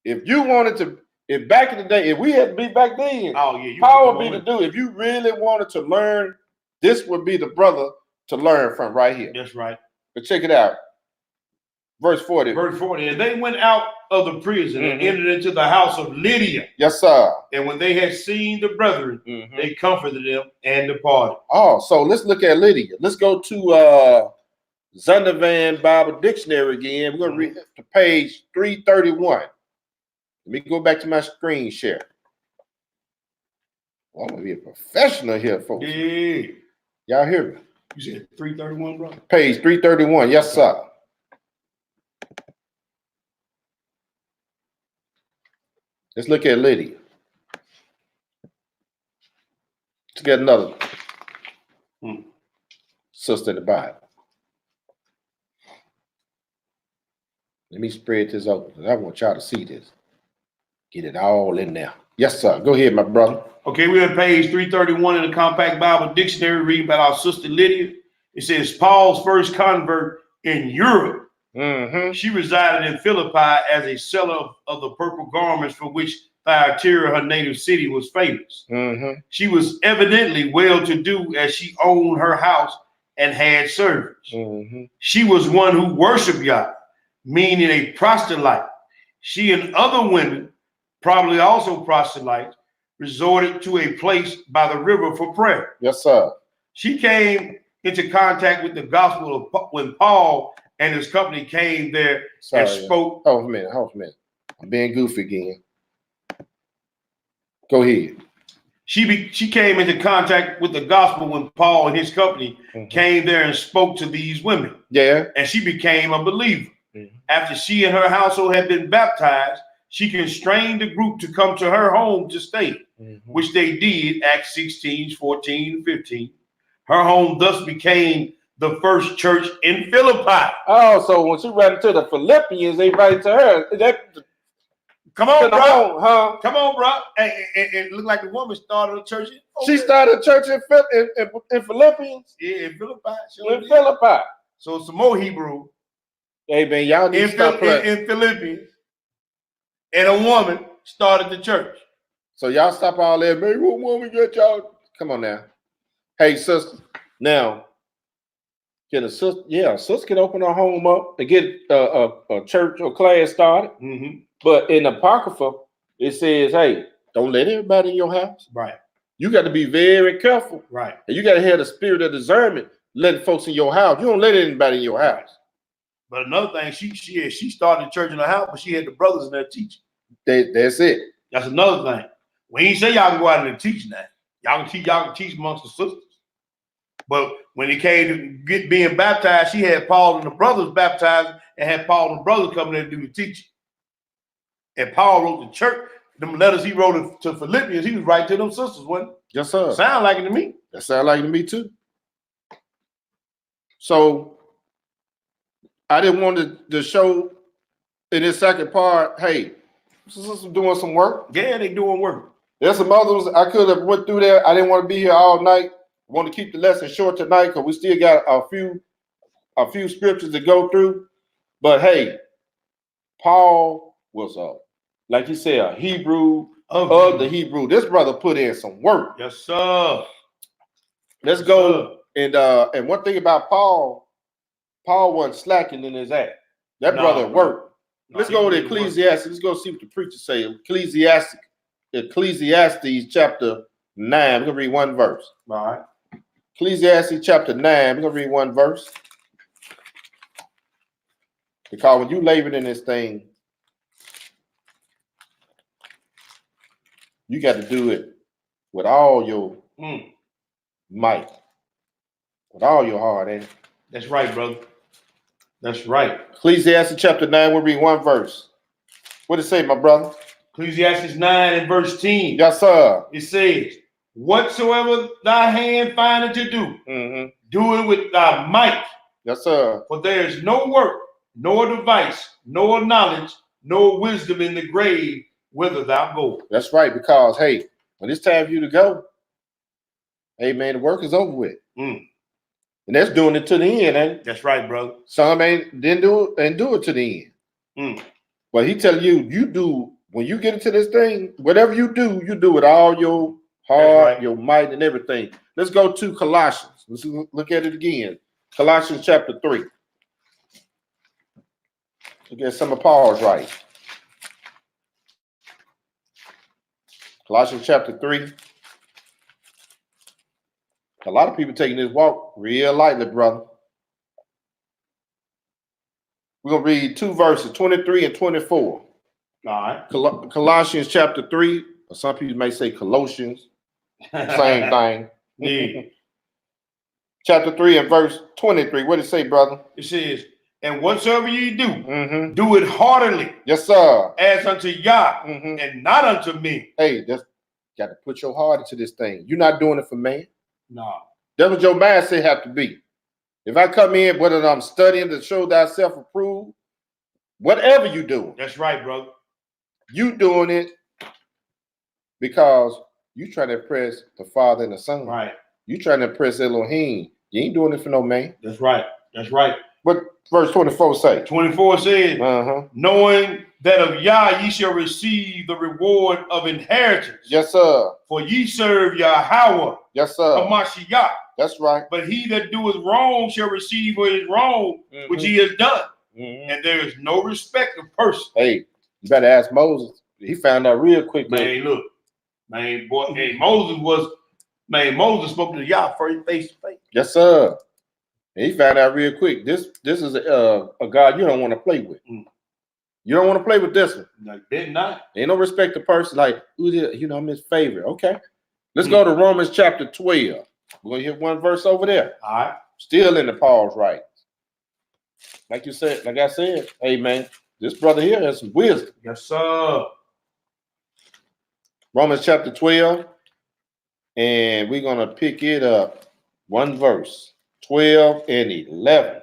if you wanted to, if back in the day, if we had to be back then, Paul would be the dude. If you really wanted to learn, this would be the brother to learn from right here. That's right. But check it out. Verse 40. Verse 40. And they went out of the prison and entered into the house of Lydia. Yes, sir. And when they had seen the brethren, they comforted them and departed. Oh, so let's look at Lydia. Let's go to Zondervan Bible Dictionary again. We're going to read to page 331. Let me go back to my screen share. Well, I'm going to be a professional here, folks. Yeah. Y'all hear me? You said 331, bro? Page 331. Yes, sir. Let's look at Lydia. Let's get another sister in the Bible. Let me spread this open. I want y'all to see this. Get it all in there. Yes, sir. Go ahead, my brother. Okay, we're on page 331 in the Compact Bible Dictionary, reading about our sister Lydia. It says Paul's first convert in Europe Mm-hmm. She resided in Philippi as a seller of the purple garments for which Thyatira, her native city, was famous. Mm-hmm. She was evidently well-to-do as she owned her house and had servants. Mm-hmm. She was one who worshiped Yah, meaning a proselyte. She and other women, probably also proselytes, resorted to a place by the river for prayer. Yes, sir. She came into contact with the gospel when Paul and his company came there and spoke. Hold a minute. I'm being goofy again. Go ahead. She came into contact with the gospel when Paul and his company came there and spoke to these women. Yeah. And she became a believer. After she and her household had been baptized, she constrained the group to come to her home to stay, which they did, Acts 16, 14, and 15. Her home thus became the first church in Philippi. Oh, so when she ran into the Philippians, they invited to her. Come on, bro. Home, huh? Come on, bro. It looked like the woman started a church. She started a church in Philippians? Yeah, in Philippi. In Philippi. So some more Hebrew. Hey, man, y'all need to stop playing. In Philippians. And a woman started the church. So y'all stop all that. Maybe what woman get y'all? Come on now. Hey, sister. Now, can a sister? Yeah, a sister can open her home up and get a church or class started. Mm-hmm. But in the Apocrypha, it says, hey, don't let everybody in your house. Right. You got to be very careful. Right. And you got to have the spirit of discernment, letting folks in your house. You don't let anybody in your house. But another thing, she started a church in her house, but she had the brothers in there teaching. That's it. That's another thing. We ain't say y'all can go out and teach now. Y'all can teach amongst the sisters. But when it came to being baptized, she had Paul and the brothers baptized and had Paul and the brothers coming there to do the teaching. And Paul wrote the church, them letters he wrote to Philippians, he was writing to them sisters, wasn't he? Yes, sir. Sound like it to me. That sound like it to me too. So I didn't want to show in this second part, hey, sisters doing some work. Yeah, they doing work. There's some others I could have went through there. I didn't want to be here all night. I want to keep the lesson short tonight because we still got a few scriptures to go through. But hey, Paul was like you said, a Hebrew of the Hebrew. This brother put in some work. Yes, sir. Let's go. And one thing about Paul wasn't slacking in his act. That brother worked. Let's go to Ecclesiastes. Let's go see what the preacher say. Ecclesiastes chapter 9. We're gonna read one verse. All right. Ecclesiastes chapter 9. We're gonna read one verse. Because when you labor in this thing, you got to do it with all your might, with all your heart, ain't it? That's right, brother. That's right. Ecclesiastes chapter 9, we'll read one verse. What does it say, my brother? Ecclesiastes 9 and verse 10. Yes, sir. It says, whatsoever thy hand findeth to do, do it with thy might. Yes, sir. For there is no work, nor device, nor knowledge, nor wisdom in the grave whither thou goest. That's right, because, hey, when it's time for you to go, hey, man, the work is over with. And that's doing it to the end, ain't it? That's right, brother. Some didn't do it to the end. But he tell you, you do, when you get into this thing, whatever you do with all your heart, your might, and everything. Let's go to Colossians. Let's look at it again. Colossians chapter 3. Look at some of Paul's writing. Colossians chapter 3. A lot of people taking this walk real lightly, brother. We're going to read two verses, 23 and 24. All right. Colossians chapter 3, or some people may say Colossians. Same thing. Yeah. Chapter 3 and verse 23. What does it say, brother? It says, and whatsoever you do, do it heartily. Yes, sir. As unto Yah, and not unto me. Hey, that's got to put your heart into this thing. You're not doing it for man. No. That's what your mindset have to be. If I come in, whether I'm studying to show thyself approved, whatever you do. That's right, brother. You doing it because you trying to impress the Father and the Son. Right. You trying to impress Elohim. You ain't doing it for no man. That's right. That's right. What verse 24 say? 24 says, Uh-huh. knowing that of Yah ye shall receive the reward of inheritance. Yes, sir. For ye serve Yahweh, Yes, sir. Hamashiach. That's right. But he that doeth wrong shall receive what is wrong, which he has done. And there is no respect of person. Hey, you better ask Moses. He found out real quick. Man, look. Man, boy, hey, Moses spoke to Yah face to face. Yes, sir. And he found out real quick. This is a God you don't want to play with. You don't want to play with this one. Like, did not. Ain't no respect to person. Like, I'm his favorite. Okay. Let's go to Romans chapter 12. We're going to hit one verse over there. All right. Still in the Paul's writings. Like you said, like I said, hey, man, this brother here has some wisdom. Yes, sir. Romans chapter 12. And we're going to pick it up. One verse. 12 and 11.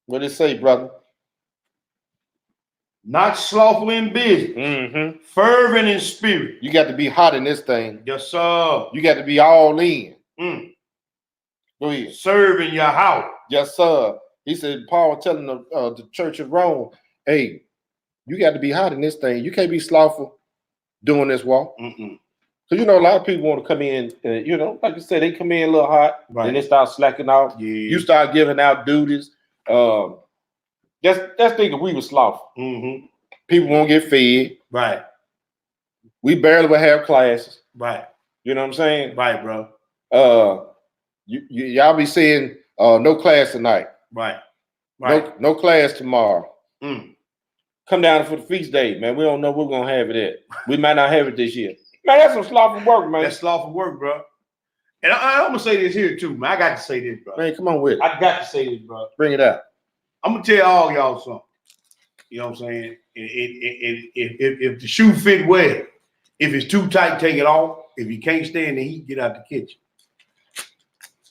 What did it say, brother? Not slothful in business, fervent in spirit. You got to be hot in this thing. Yes, sir. You got to be all in. Go ahead. Serving your house. Yes, sir. He said, Paul telling the church of Rome, hey, you got to be hot in this thing. You can't be slothful doing this walk. Because, a lot of people want to come in, like I said, they come in a little hot, and they start slacking off. Yeah. You start giving out duties. That's thinking we were slothful. People won't get fed. Right. We barely will have classes. Right. You know what I'm saying? Right, bro. Y'all be saying no class tonight. Right. Right. No class tomorrow. Come down for the feast day, man. We don't know we're gonna have it at. We might not have it this year. Man, that's some slothful work, man. That's slothful work, bro. And I'm gonna say this here too, man. I got to say this, bro. Man, come on with it. I got to say this, bro. Bring it out. I'm gonna tell all y'all something. You know what I'm saying? If the shoe fit well, if it's too tight, take it off. If you can't stand the heat, get out the kitchen.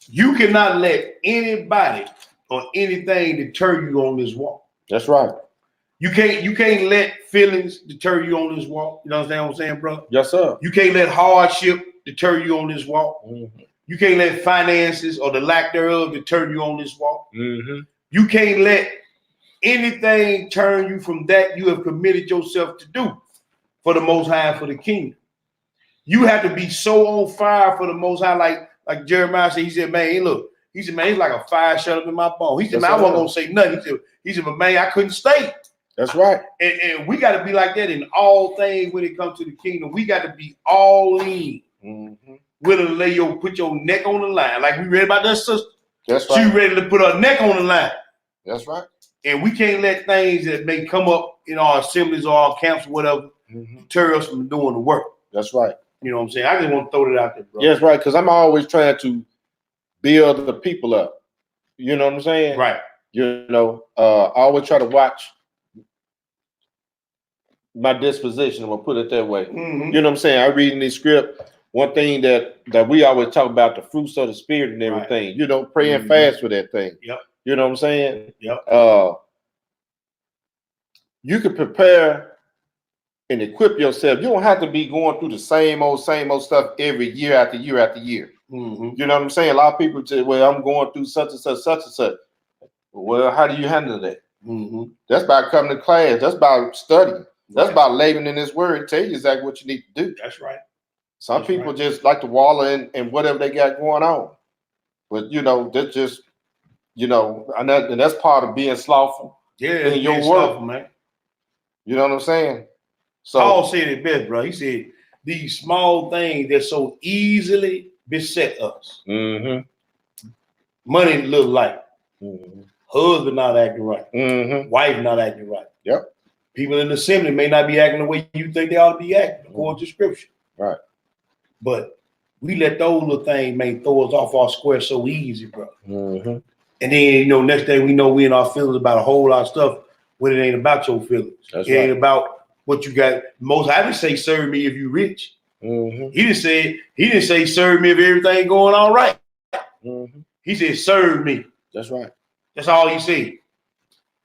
You cannot let anybody or anything deter you on this walk. That's right. You can't let feelings deter you on this walk. You understand what I'm saying, bro? Yes, sir. You can't let hardship deter you on this walk. You can't let finances or the lack thereof deter you on this walk. You can't let anything turn you from that you have committed yourself to do for the Most High, for the kingdom. You have to be so on fire for the Most High, like Jeremiah said. He said, man, look. He said, man, it's like a fire shut up in my bone. He said, man, I wasn't gonna say nothing. He said, but man, I couldn't stay. That's right. And we got to be like that in all things when it comes to the kingdom. We got to be all in. Willing to put your neck on the line. Like we read about that sister. That's right. She ready to put her neck on the line. That's right. And we can't let things that may come up in our assemblies or our camps or whatever deter us from doing the work. That's right. You know what I'm saying? I just want to throw it out there, bro. Yeah, that's right. Because I'm always trying to build the people up. You know what I'm saying? Right. I always try to watch my disposition. I'm gonna put it that way. You know what I'm saying? I read in the script. One thing that we always talk about, the fruits of the spirit and everything. Right. Pray and fast for that thing. Yep. You know what I'm saying? Yep. You can prepare and equip yourself. You don't have to be going through the same old stuff every year after year after year. You know what I'm saying? A lot of people say, well, I'm going through such and such. Well, how do you handle that? That's about coming to class. That's about studying. That's about laboring in this word. Tell you exactly what you need to do. That's right. Some people just like to wallow in whatever they got going on. But, that's just, and that's part of being slothful. Yeah, in your work, slothful, man. You know what I'm saying? So Paul said it best, bro. He said, these small things that so easily beset us. Money a little light. Husband not acting right. Wife not acting right. Yep. People in the assembly may not be acting the way you think they ought to be acting, according to scripture. Right. But we let those little things throw us off our square so easy, bro. And then, next thing we know, we in our feelings about a whole lot of stuff when it ain't about your feelings. That's it ain't about what you got. I didn't say serve me if you rich. He didn't say serve me if everything going all right. He said serve me. That's right. That's all he said.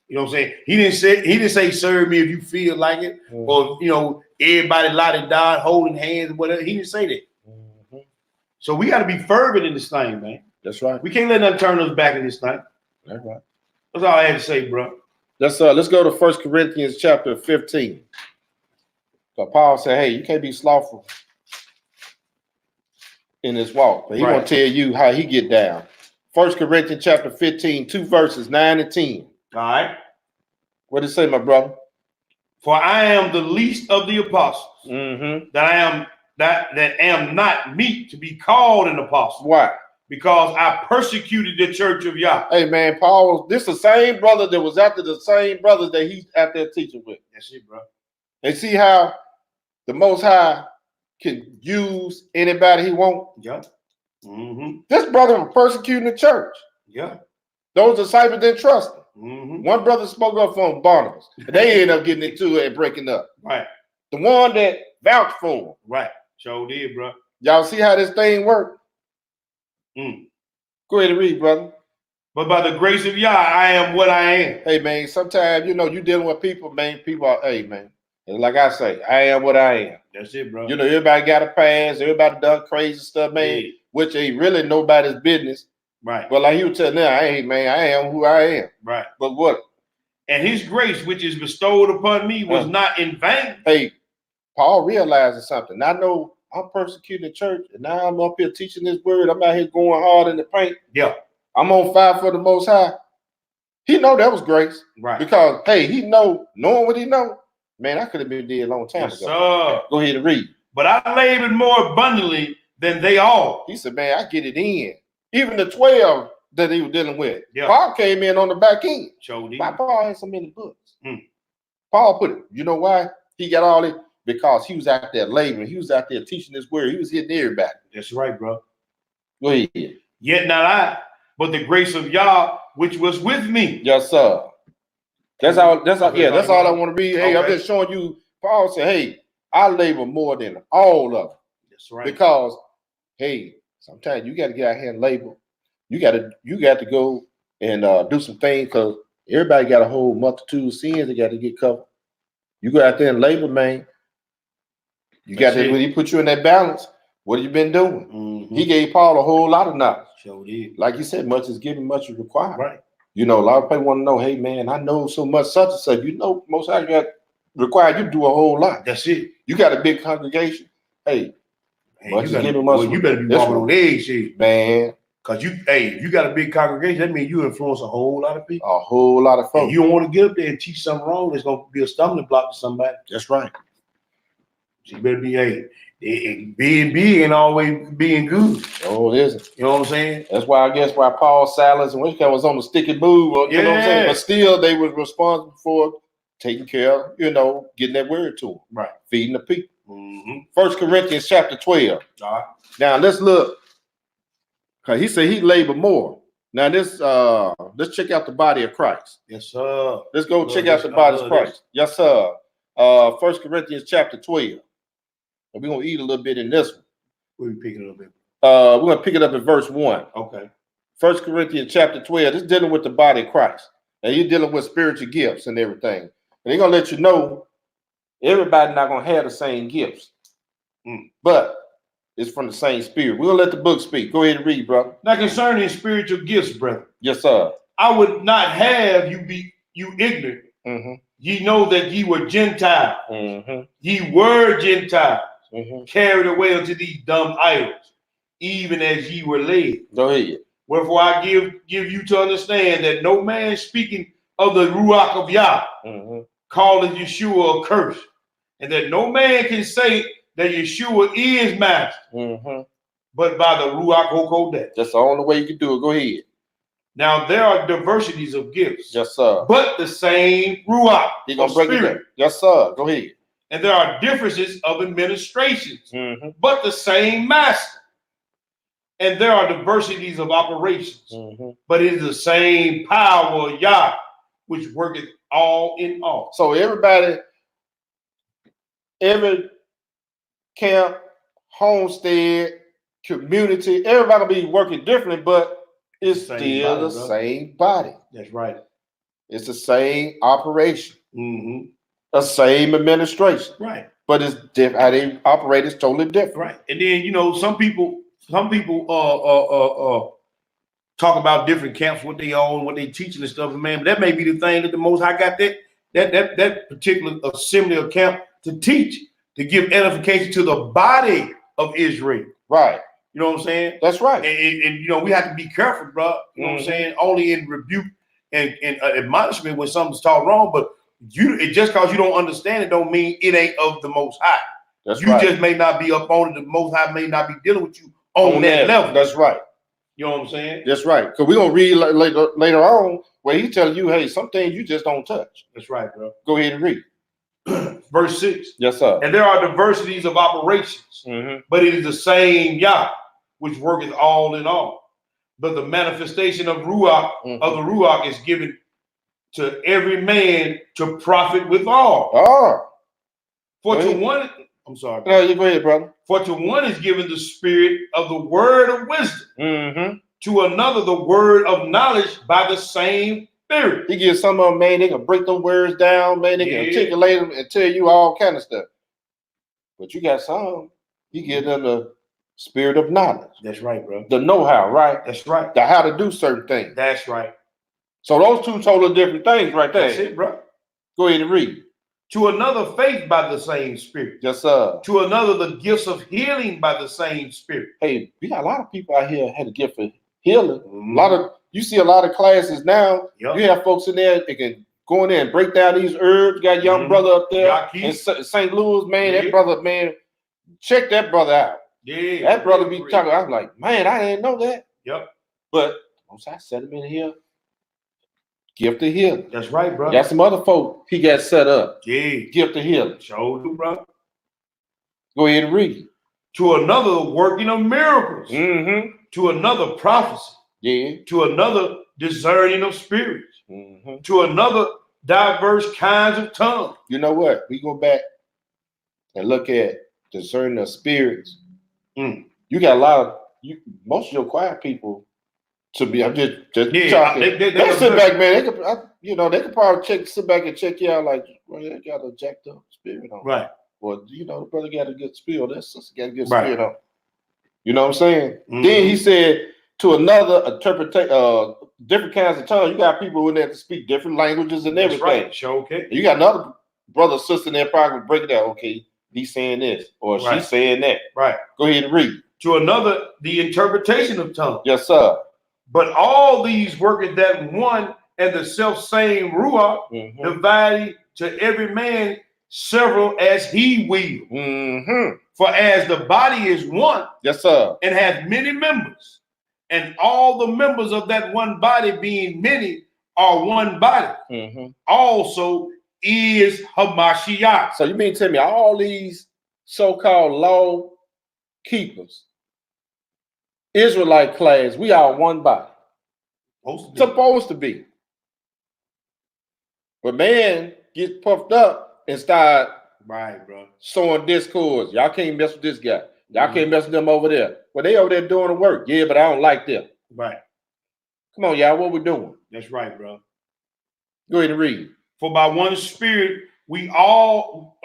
You know what I'm saying? He didn't say serve me if you feel like it, or everybody lotted down, holding hands, whatever. He didn't say that. So we got to be fervent in this thing, man. That's right. We can't let nothing turn us back in this thing. That's right. That's all I had to say, bro. Let's go to 1 Corinthians chapter 15. So Paul said, hey, you can't be slothful in this walk. But he gonna tell you how he get down. 1 Corinthians chapter 15, 2 verses 9 and 10. All right. What did it say, my brother? For I am the least of the apostles, that am not meet to be called an apostle. Why? Because I persecuted the church of Yah. Hey man, Paul, this the same brother that was after the same brothers that he's out there teaching with. That's it, bro. And see how the Most High can use anybody he wants. Yeah. This brother was persecuting the church. Yeah. Those disciples didn't trust him. One brother spoke up for him, Barnabas. And they ended up getting into it and breaking up. Right. The one that vouched for him. Right. Sure did, bro. Y'all see how this thing worked? Go ahead and read, brother. But by the grace of Yah, I am what I am. Hey, man, sometimes, you dealing with people, man. People are, hey, man. And like I say, I am what I am. That's it, bro. Everybody got a past. Everybody done crazy stuff, man, which ain't really nobody's business. Right. But like you were telling them, hey, man, I am who I am. Right. But what? And his grace, which is bestowed upon me, was not in vain. Hey, Paul realizes something. I know I'm persecuting the church, and now I'm up here teaching this word. I'm out here going hard in the paint. Yeah. I'm on fire for the Most High. He know that was grace. Right. Because, hey, knowing what he know, man, I could have been dead a long time ago. Sir. Go ahead and read. But I labored more abundantly than they all. He said, man, I get it in. Even the 12 that he was dealing with. Yeah. Paul came in on the back end. Sure did. Why Paul had so many books? Paul put it. You know why? He got all it? Because he was out there laboring. He was out there teaching this word. He was hitting everybody. That's right, bro. Go ahead. Yet not I, but the grace of Yah, which was with me. Yes, sir. That's all I want to read. Hey, I'm just showing you. Paul said, hey, I labor more than all of them. That's right. Because, hey, sometimes you got to get out here and labor. You got to go and do some things because everybody got a whole multitude of sins they got to get covered. You go out there and labor, man. You got to, when he put you in that balance, what have you been doing? He gave Paul a whole lot of knowledge. Sure did. Like you said, much is given, much is required. Right. A lot of people want to know, hey, man, I know so much such and such. Most I got required you to do a whole lot. That's it. You got a big congregation. Hey, much is given, much you better be walking on eggs, man. Because if you got a big congregation, that means you influence a whole lot of people. A whole lot of folks. And you don't want to get up there and teach something wrong. There's going to be a stumbling block to somebody. That's right. So you better be, being big and always being good. Oh, it isn't. You know what I'm saying? That's why Paul, Silas, and Wishka was on the sticky move. You know what I'm saying? But still, they were responsible for taking care of, getting that word to them. Right. Feeding the people. 1 Corinthians chapter 12. All right. Now, let's look. Because he said he labored more. Now, let's check out the body of Christ. Yes, sir. Let's go check out the body of Christ. Yes, sir. 1 Corinthians chapter 12. And we're going to eat a little bit in this one. We'll be picking it up. We're going to pick it up in verse 1. Okay. 1 Corinthians chapter 12. This is dealing with the body of Christ. And you're dealing with spiritual gifts and everything. And they're going to let you know everybody not going to have the same gifts. But it's from the same spirit. We're going to let the book speak. Go ahead and read, brother. Now concerning spiritual gifts, brother. Yes, sir. I would not have you ignorant. Ye know that ye were Gentiles. Ye were Gentiles. Carried away unto these dumb idols, even as ye were led. Go ahead. Wherefore I give you to understand that no man speaking of the Ruach of Yah calleth Yeshua a curse, and that no man can say that Yeshua is master, but by the Ruach HaKodesh. That's the only way you can do it. Go ahead. Now there are diversities of gifts. Yes, sir. But the same Ruach. He's gonna break it down. Yes, sir. Go ahead. And there are differences of administrations, but the same master. And there are diversities of operations, but it is the same power of Yah, which worketh all in all. So every camp, homestead, community, everybody will be working differently, but it's still the same body. That's right. It's the same operation. The same administration. Right. But it's different. How they operate is totally different. Right. And then, some people talk about different camps, what they own, what they teaching and stuff, man. But that may be the thing that the Most High got that particular assembly or camp to teach, to give edification to the body of Israel. Right. You know what I'm saying? That's right. And you know, we have to be careful, bro. You know what I'm saying? Only in rebuke and admonishment when something's taught wrong, but just because you don't understand it don't mean it ain't of the Most High. That's you right. just may not be up on it. The Most High may not be dealing with you on that level. That's right. You know what I'm saying? That's right. Because we're going to read later on where he tells you, hey, some things you just don't touch. That's right, bro. Go ahead and read. Verse 6. Yes, sir. And there are diversities of operations, but it is the same Yah, which worketh all in all. But the manifestation of Ruach, of the Ruach, is given to every man to profit withal. Oh. For to one, I'm sorry. No, you go ahead, brother. For to one is given the spirit of the word of wisdom, to another the word of knowledge by the same spirit. He gives some of them, man, they can break them words down, man, they can articulate them and tell you all kind of stuff. But you got some, he gives them the spirit of knowledge. That's right, bro. The know-how, right? That's right. The how to do certain things. That's right. So those two totally different things right there. That's it, bro. Go ahead and read. To another, faith by the same spirit. Yes, sir. To another, the gifts of healing by the same spirit. Hey, we got a lot of people out here had a gift of healing. You see a lot of classes now. Yep. You have folks in there that can go in there and break down these herbs. You got a young brother up there in St. Louis, man. That brother, man, check that brother out. Yeah. That brother be talking. I'm like, man, I didn't know that. Yep. But once I set him in here, gift of healing. That's right, bro. Got some other folk he got set up. Yeah. Gift of healing. Show you, bro. Go ahead and read. To another, working of miracles. To another, prophecy. Yeah. To another, discerning of spirits. To another, diverse kinds of tongues. You know what? We go back and look at discerning of spirits. You got a lot of most of your choir people. To be, I'm just talking. They sit back, man. They could probably sit back and check you out like, well, they got a jacked up spirit on. Right. Well, the brother got a good spirit. That sister got a good spirit on. You know what I'm saying? Then he said to another different kinds of tongues. You got people in there to speak different languages and everything. Right. Sure, okay. You got another brother, sister in there probably break it down. Okay, he's saying this or she's saying that. Right. Go ahead and read. To another, the interpretation of tongues. Yes, sir. But all these worketh that one and the self same Ruach, dividing to every man several as he will. For as the body is one, yes, sir, and has many members, and all the members of that one body being many are one body, also is Hamashiach. So you mean to tell me all these so-called law keepers, Israelite class, we are one body. Supposed to be. But man gets puffed up and start sowing discords. Y'all can't mess with this guy. Y'all can't mess with them over there. Well, they over there doing the work. Yeah, but I don't like them. Right. Come on, y'all. What we doing? That's right, bro. Go ahead and read. For by one spirit we all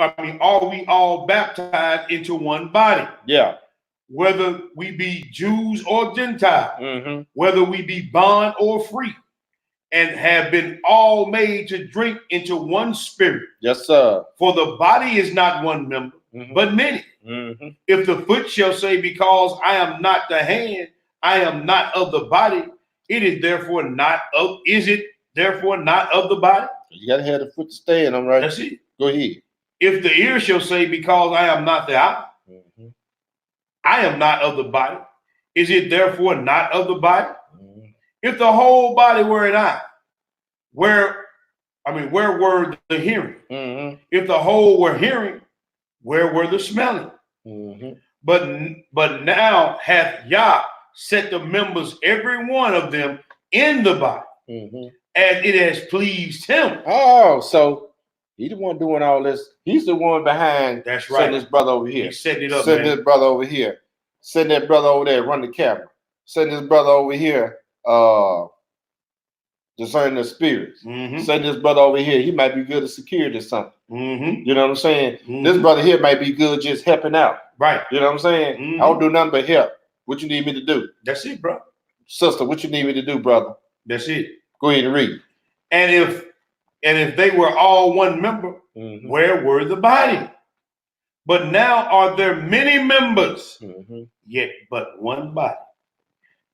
baptized into one body. Yeah. Whether we be Jews or Gentiles, whether we be bond or free, and have been all made to drink into one spirit. Yes, sir. For the body is not one member, but many. If the foot shall say, because I am not the hand, I am not of the body, is it therefore not of the body? You gotta have the foot to stand, I'm right. That's it. Go ahead. If the ear shall say, because I am not the eye, I am not of the body, is it therefore not of the body? If the whole body were an eye, where were the hearing? If the whole were hearing, where were the smelling? But now hath Yah set the members, every one of them, in the body, and it has pleased him. Oh, so he the one doing all this. He's the one behind. That's right. Setting this brother over here. He's setting it up. Setting this brother over here. Setting that brother over there. Run the camera. Setting this brother over here. Discerning the spirits. Setting this brother over here. He might be good at security or something. You know what I'm saying? This brother here might be good just helping out. Right. You know what I'm saying? I don't do nothing but help. What you need me to do? That's it, bro. Sister, what you need me to do, brother? That's it. Go ahead and read. And if they were all one member, where were the body? But now are there many members, yet but one body.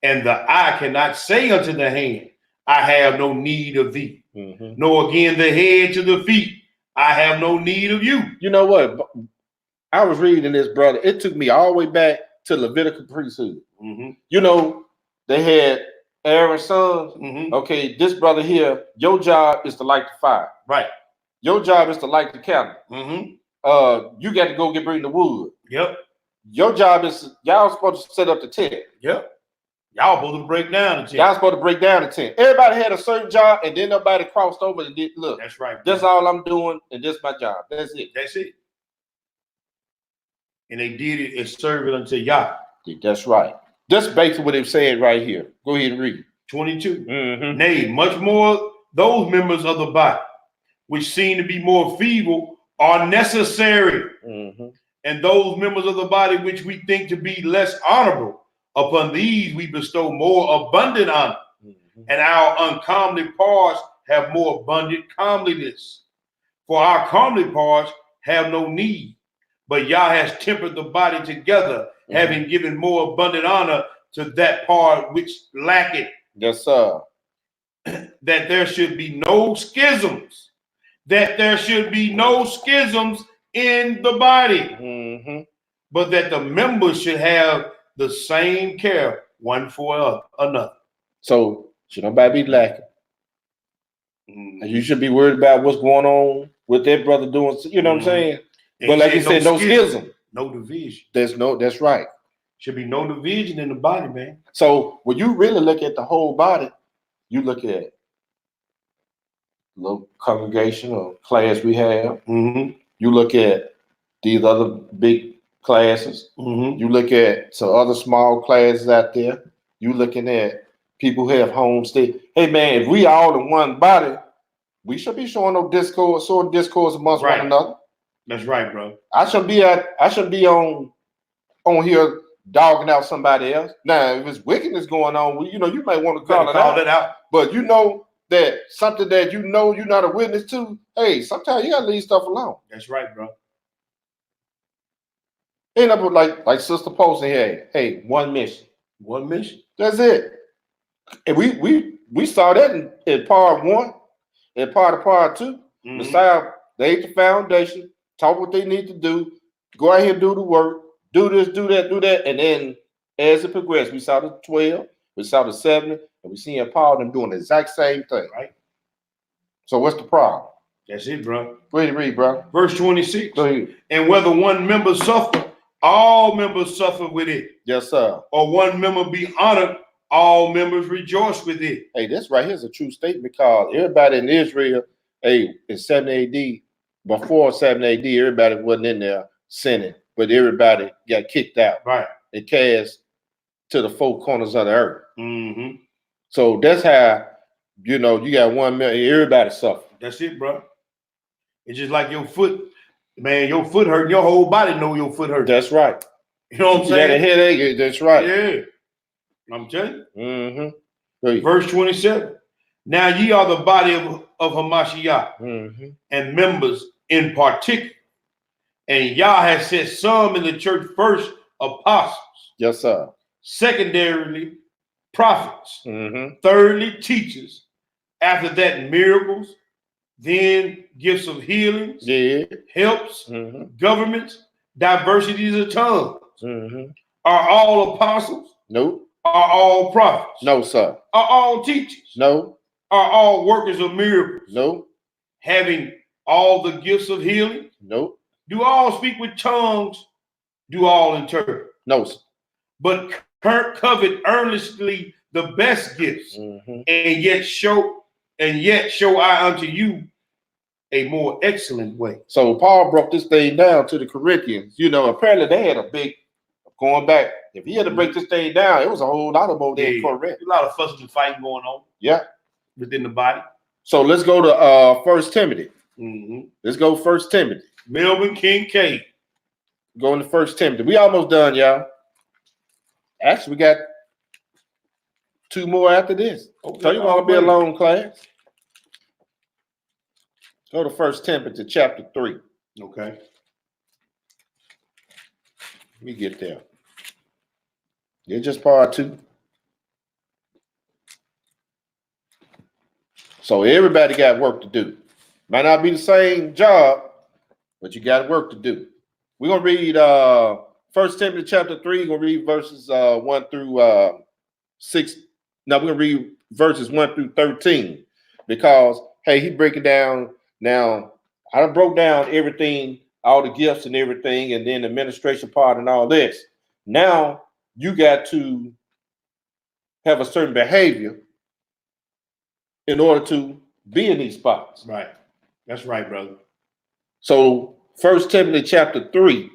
And the eye cannot say unto the hand, I have no need of thee. Nor again the head to the feet, I have no need of you. You know what? I was reading this, brother. It took me all the way back to Levitical priesthood. You know, they had Aaron's sons. Okay, this brother here, your job is to light the fire. Right. Your job is to light the candle. You got to go bring the wood. Yep. Your job is, y'all supposed to set up the tent. Yep. Y'all supposed to break down the tent. Y'all supposed to break down the tent. Everybody had a certain job, and then nobody crossed over and did, look. That's right. That's all I'm doing, and that's my job. That's it. That's it. And they did it and served it unto Yah. That's right. That's basically what it said right here. Go ahead and read. 22. Nay, much more those members of the body, which seem to be more feeble, are necessary. And those members of the body which we think to be less honorable, upon these we bestow more abundant honor. And our uncomely parts have more abundant comeliness. For our comely parts have no need, but Yah has tempered the body together, having given more abundant honor to that part which lacketh. Yes, sir. That there should be no schisms. That there should be no schisms in the body. But that the members should have the same care one for another. So should nobody be lacking. And you should be worried about what's going on with that brother doing, you know what I'm saying? But like you said, no schism. No division. That's right. Should be no division in the body, man. So when you really look at the whole body, you look at little congregation or class we have. You look at these other big classes. You look at some other small classes out there. You looking at people who have homestead. Hey man, if we all in one body, we should be showing no discord, amongst one another. That's right, bro. I shouldn't be on here dogging out somebody else. Now, if it's wickedness going on, you know, you might want to call it out. But you know that something that you know you're not a witness to, hey, sometimes you gotta leave stuff alone. That's right, bro. Ain't up like Sister Poston here. Hey, one mission. One mission. That's it. And we saw that in part 1, and part 2. Messiah laid the foundation, taught what they need to do, go out here and do the work, do this, do that, and then as it progressed, we saw the 12, we saw the 70, and we see Paul them doing the exact same thing. Right. So what's the problem? That's it, bro. Go ahead and read, bro. Verse 26. Go ahead. And whether one member suffer, all members suffer with it. Yes, sir. Or one member be honored, all members rejoice with it. Hey, this right here is a true statement, because everybody in Israel, hey, in 70 AD, before 70 AD, everybody wasn't in there sinning, but everybody got kicked out. Right. And cast to the 4 corners of the earth. So that's how, you know, you got 1 million, everybody suffer. That's it, bro. It's just like your foot, man, your foot hurt, your whole body know your foot hurt. That's right. You know what I'm saying? You got a headache, that's right. Yeah. I'm telling you. Mm-hmm. Verse 27. Now ye are the body of Hamashiach, and members in particular. And Yah has set some in the church first apostles. Yes, sir. Secondarily, prophets. Thirdly, teachers. After that, miracles. Then gifts of healings, helps, governments, diversities of tongues. Are all apostles? Nope. Are all prophets? No, sir. Are all teachers? No. Are all workers of miracles? Nope. Having all the gifts of healing? Nope. Do all speak with tongues? Do all interpret? No, sir. But covet earnestly the best gifts, and yet show I unto you a more excellent way. So Paul broke this thing down to the Corinthians. You know, apparently they had a big going back. If he had to break this thing down, it was a whole lot of more than Corinth. A lot of fussing and fighting going on. Yeah. Within the body. So let's go to 1 Timothy. Let's go 1 Timothy. Melvin Kincaid. Going to 1 Timothy. We almost done, y'all. Actually, we got 2 more after this. Okay, So you want to be a long class? Go to 1 Timothy chapter 3. Okay. Let me get there. It's just part 2. So everybody got work to do. Might not be the same job, but you got work to do. We're going to read 1 Timothy chapter 3. We're going to read verses 1 through 6. Now we're going to read verses 1 through 13 because, hey, he breaking down. Now, I done broke down everything, all the gifts and everything, and then the administration part and all this. Now, you got to have a certain behavior in order to be in these spots. Right. That's right, brother. So 1 Timothy chapter 3,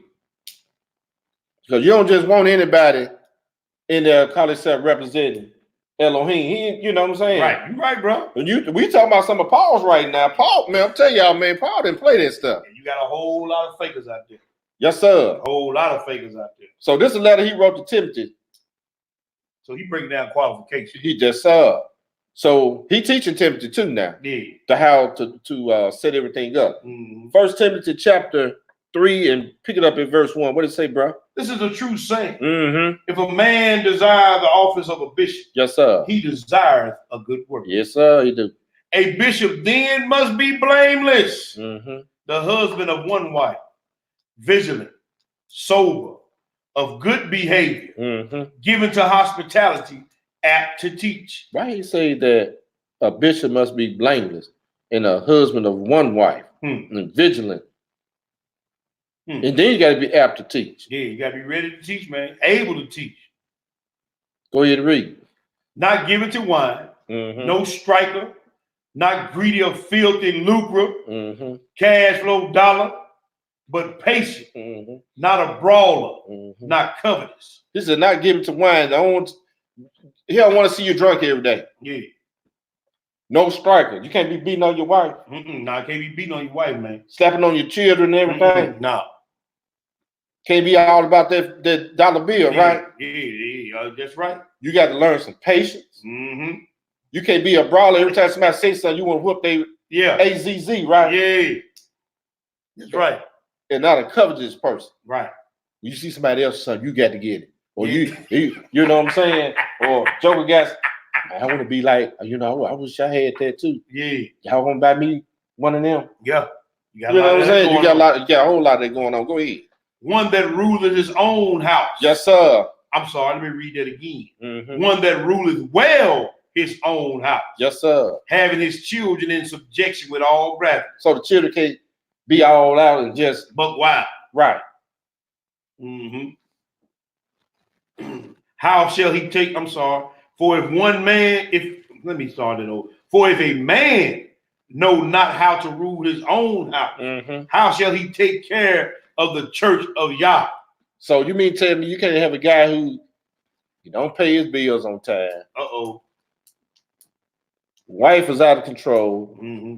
because you don't just want anybody in there call themselves representing Elohim. You know what I'm saying? Right. You right, bro. We talking about some of Paul's right now. Paul, man, I'm telling y'all, man, Paul didn't play that stuff. You got a whole lot of fakers out there. Yes, sir. A whole lot of fakers out there. So this is a letter he wrote to Timothy. So he breaking down qualifications. He just so he teaching Timothy too now. Yeah. To how to set everything up. Mm-hmm. 1 Timothy chapter 3 and pick it up in verse 1. What does it say, bro? This is a true saying. Mm-hmm. If a man desire the office of a bishop, Yes, sir. he desireth a good work. Yes, sir, he do. A bishop then must be blameless, Mm-hmm. the husband of one wife, vigilant, sober, of good behavior, Mm-hmm. given to hospitality, apt to teach. Why he say that a bishop must be blameless and a husband of one wife and vigilant? And then you got to be apt to teach. Yeah, you got to be ready to teach, man. Able to teach. Go ahead and read. Not given to wine, no striker, not greedy of filthy lucre, cash flow dollar, but patient, not a brawler, not covetous. This is not given to wine. He don't want to see you drunk every day. Yeah. No striker. You can't be beating on your wife. Nah, can't be beating on your wife, man. Slapping on your children and everything. Nah. Can't be all about that dollar bill, right? Yeah, that's right. You got to learn some patience. You can't be a brawler. Every time somebody says something, you want to whoop their AZZ, right? Yeah. That's right. And not a covetous person. Right. You see somebody else, something, you got to get it. Or you know what I'm saying? Or Joker guys, I want to be like, I wish I had that too. Yeah. Y'all want to buy me one of them? Yeah. You know what I'm saying? You got a whole lot of that going on. Go ahead. One that ruleth his own house. Yes, sir. I'm sorry, let me read that again. One that ruleth well his own house. Yes, sir. Having his children in subjection with all gravity. So the children can't be all out and just buck wild. Right. How shall he take? I'm sorry. For if one man, let me start it over. For if a man know not how to rule his own house, how shall he take care of the church of Yah? So you mean tell me you can't have a guy who don't pay his bills on time? Wife is out of control.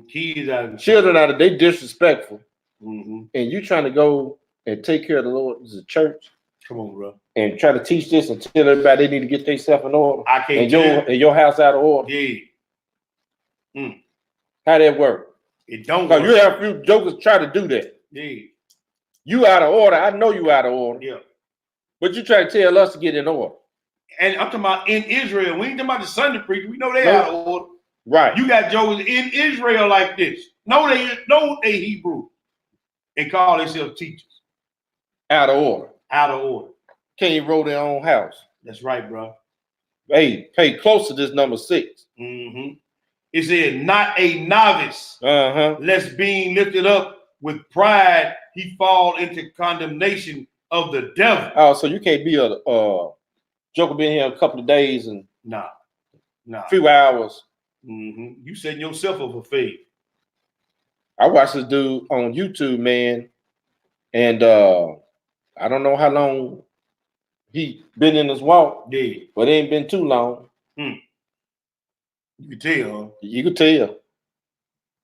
Kids out of control. Children out of they disrespectful. And you trying to go and take care of the Lord's church? Come on, bro. And try to teach this and tell everybody they need to get themselves in order. I can't. And your house out of order. Yeah. How that work? It don't. Because you have a few jokers try to do that. Yeah. You out of order. I know you out of order. Yeah. But you try to tell us to get in order. And I'm talking about in Israel. We ain't talking about the Sunday preachers. We know they out of order. Right. You got jokers in Israel like this. No, they Hebrew. And call themselves teachers. Out of order. Out of order. Can't even roll their own house. That's right, bro. Hey, pay close to this number 6. It said, not a novice, lest being lifted up with pride, he fall into condemnation of the devil. Oh, so you can't be a joker been here a couple of days and nah, few hours. You setting yourself up for faith. I watched this dude on YouTube, man, and I don't know how long he been in this walk, but it ain't been too long. You can tell. You can tell.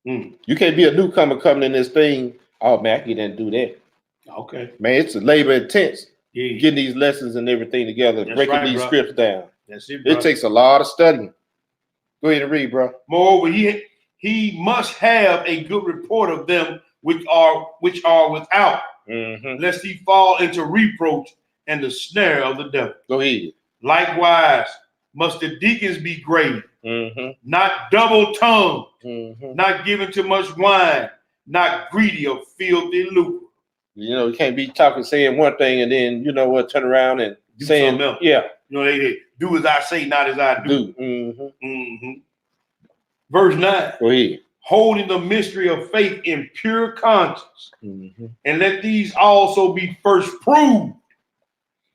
You can't be a newcomer coming in this thing. Oh man, I can get in and do that. Okay, man, it's a labor intense. Getting these lessons and everything together, breaking these scripts down. That's it, bro. It takes a lot of studying. Go ahead and read, bro. Moreover, he must have a good report of them which are without, lest he fall into reproach and the snare of the devil. Go ahead. Likewise, must the deacons be grave, not double-tongued, not given to much wine, not greedy of filthy lucre. You know, you can't be saying one thing and then, you know what, turn around and Do saying, something else. yeah. You know, they do as I say, not as I do. Verse 9. Go ahead. Holding the mystery of faith in pure conscience, and let these also be first proved.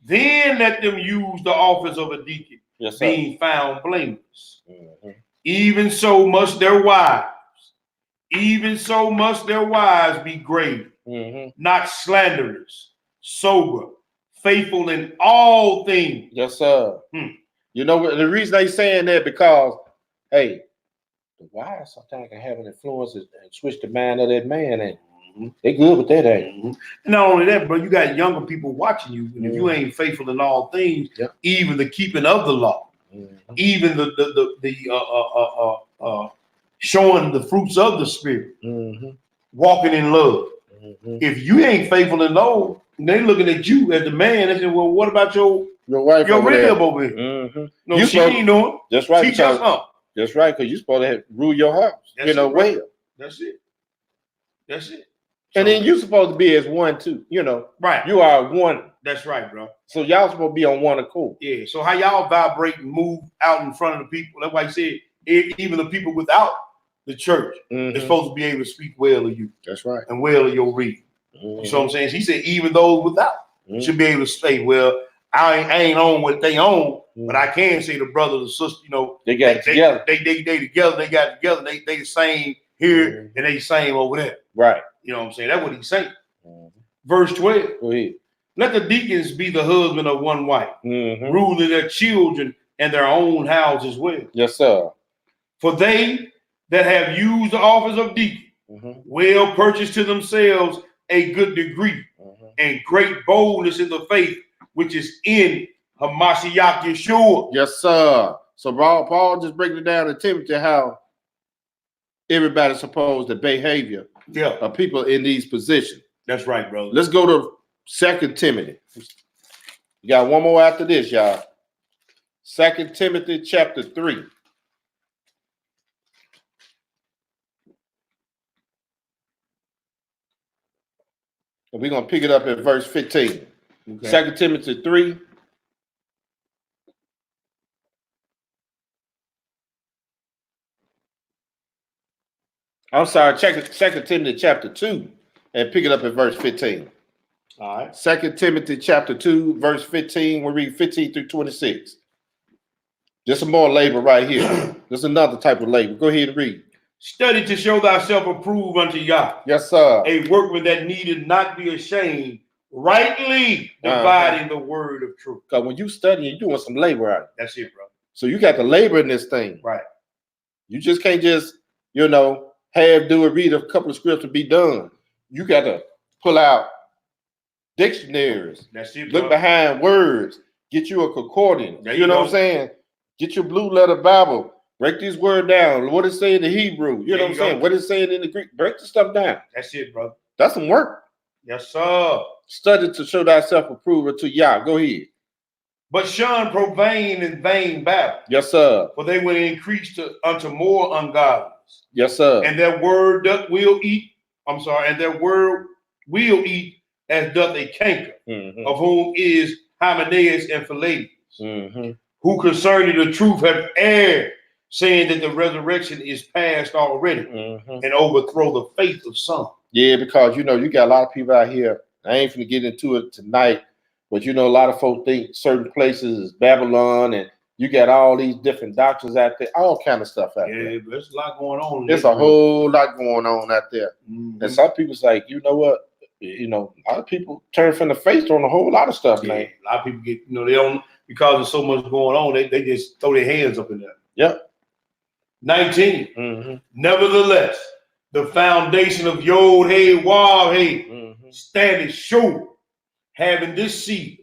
Then let them use the office of a deacon, being found blameless. Even so must their wives be grave, not slanderers, sober, faithful in all things. Yes, sir. You know, the reason they saying that because, hey, the wives sometimes can have an influence and switch the mind of that man, and they good with that, ain't? Not only that, but you got younger people watching you, and if you ain't faithful in all things, even the keeping of the law, even the showing the fruits of the spirit, walking in love. If you ain't faithful in those, they looking at you as the man. They say, "Well, what about your wife your over rib there? over here?" No, You she ain't doing. That's right. Teach us something. That's right, because you're supposed to rule your house. That's it, well. That's it. That's it. And then you're supposed to be as one too. You know, right? You are one. That's right, bro. So y'all supposed to be on one accord. Yeah. So how y'all vibrate and move out in front of the people? That's why I said even the people without the church is supposed to be able to speak well of you. That's right. And well of your reading. You know what I'm saying? He said even those without should be able to say, well, I ain't on what they own, but I can say the brother, the sister, you know, they got together. They together. They got together. They the same here and they the same over there. Right. You know what I'm saying? That's what he's saying. Verse 12. Go ahead. Let the deacons be the husband of one wife, ruling their children and their own house as well. Yes, sir. For they that have used the office of deacon will purchase to themselves a good degree and great boldness in the faith which is in Hamashiach Yeshua. Yes, sir. So Paul just breaking it down to Timothy how everybody's supposed to behavior of people in these positions. That's right, brother. Let's go to 2 Timothy. You got one more after this, y'all. 2 Timothy chapter 3. And we're going to pick it up at verse 15. Okay. 2 Timothy 3. I'm sorry, check 2 Timothy chapter 2 and pick it up at verse 15. All right. 2 Timothy chapter 2, verse 15. We read 15 through 26. Just some more labor right here. There's another type of labor. Go ahead and read. Study to show thyself approved unto Yah. Yes, sir. A workman that needed not be ashamed, rightly dividing the word of truth. Because when you study, you're doing some labor out of it. That's it, bro. So you got to labor in this thing. Right. You just can't just, do it, read a couple of scripts and be done. You got to pull out dictionaries. That's it, look behind words. Get you a concordance. You know what I'm saying? Get your blue letter Bible. Break this word down. What it say in the Hebrew? You know what I'm saying? What it saying in the Greek? Break the stuff down. That's it, bro. That's some work. Yes, sir. Study to show thyself approved unto Yah. Go ahead. But shun profane and vain babble. Yes, sir. For they will increase unto more ungodliness. Yes, sir. And their word will eat. And their word will eat as doth a canker, of whom is Hymenaeus and Philetus, who concerning the truth have erred, saying that the resurrection is past already, and overthrow the faith of some. Yeah, because you got a lot of people out here. I ain't finna get into it tonight, but a lot of folks think certain places is Babylon, and you got all these different doctrines out there, all kind of stuff out there. Yeah, there's a lot going on. There's a whole lot going on out there. And some people's like, you know what? A lot of people turn from the face on a whole lot of stuff, man. A lot of people get, they don't, because there's so much going on, they just throw their hands up in there. Yep. 19. Nevertheless, the foundation of Yod Hey Wav Hey standeth sure, having this seal.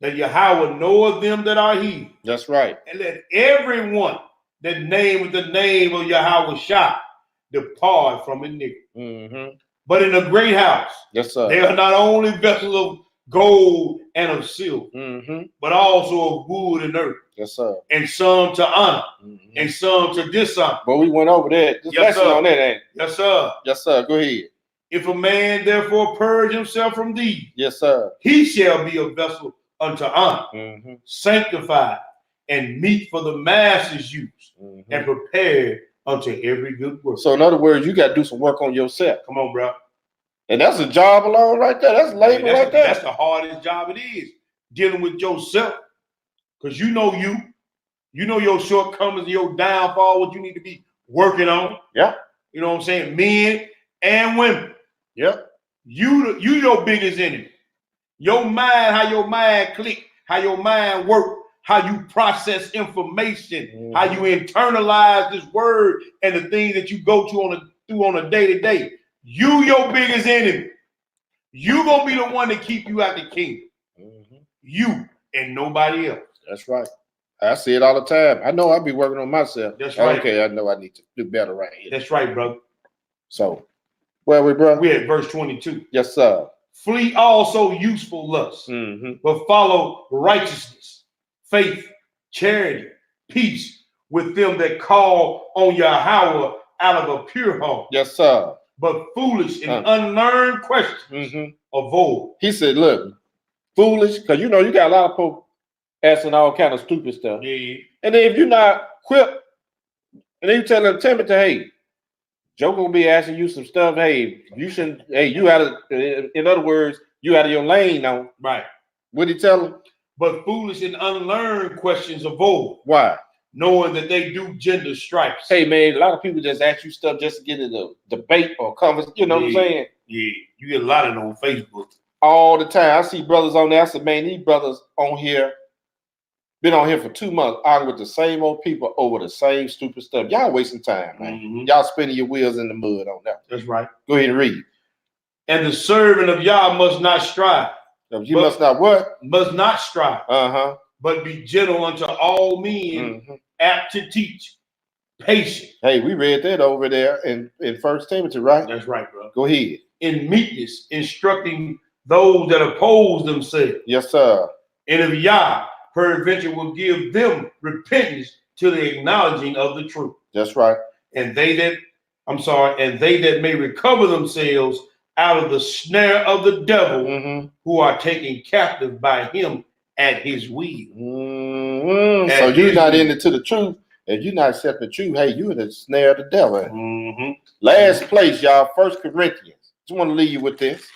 that Yahweh knoweth them that are he. That's right. And let everyone that nameth the name of Yahweh Shah depart from iniquity. Mm-hmm. But in a great house, Yes, sir. they are not only vessels of gold and of silver, Mm-hmm. but also of wood and earth. Yes, sir. And some to honor, Mm-hmm. and some to dishonor. But we went over that. Just Yes, lesson sir. on that, ain't it? Yes, sir. Yes, sir. Go ahead. If a man therefore purge himself from these, Yes, sir. he shall be a vessel unto honor, Mm-hmm. sanctified, and meet for the master's use, Mm-hmm. and prepared unto every good work. So in other words, you got to do some work on yourself. Come on, bro. And that's a job alone right there. That's labor right there. That's the hardest job it is, dealing with yourself. Because you know your shortcomings, your downfall, what you need to be working on. Yeah. You know what I'm saying? Men and women. Yep. You your biggest enemy. Your mind, how your mind click, how your mind work, how you process information, Mm-hmm. how you internalize this word and the things that you go through on a day-to-day. You your biggest enemy. You gonna be the one to keep you out the kingdom. Mm-hmm. You and nobody else. That's right. I see it all the time. I know I be working on myself. That's right. Okay, I know I need to do better right here. That's right, brother. So, where we, bro? We're at verse 22. Yes, sir. Flee also useful lusts, Mm-hmm. but follow righteousness, faith, charity, peace with them that call on Yahweh out of a pure heart. Yes, sir. But foolish and unlearned questions avoid. He said, look, foolish, because you know you got a lot of people asking all kind of stupid stuff. Yeah. And then if you're not equipped, and then you tell them, Timothy, hey, Joe gonna be asking you some stuff. Hey, you shouldn't. Hey, you out of. In other words, you out of your lane now. Right. What did he tell him? But foolish and unlearned questions avoid. Why? Knowing that they do gender stripes. Hey man, a lot of people just ask you stuff just to get in a debate or conversation. You know what I'm saying? Yeah, you get a lot of them on Facebook all the time. I see brothers on there. I said, man, these brothers on here been on here for 2 months arguing with the same old people over the same stupid stuff. Y'all wasting time, man. Mm-hmm. Y'all spinning your wheels in the mud on that. That's right. Go ahead and read. And the servant of Yah must not strive. You must not what? Must not strive. Uh-huh. But be gentle unto all men, apt to teach, patient. Hey, we read that over there in 1 Timothy, right? That's right, bro. Go ahead. In meekness, instructing those that oppose themselves. Yes, sir. And if Yah peradventure will give them repentance to the acknowledging of the truth. That's right. And they that may recover themselves out of the snare of the devil, who are taken captive by him at his will. So you're not into the truth. If you're not accepting the truth, hey, you're in the snare of the devil. Last place, y'all, 1 Corinthians. Just want to leave you with this.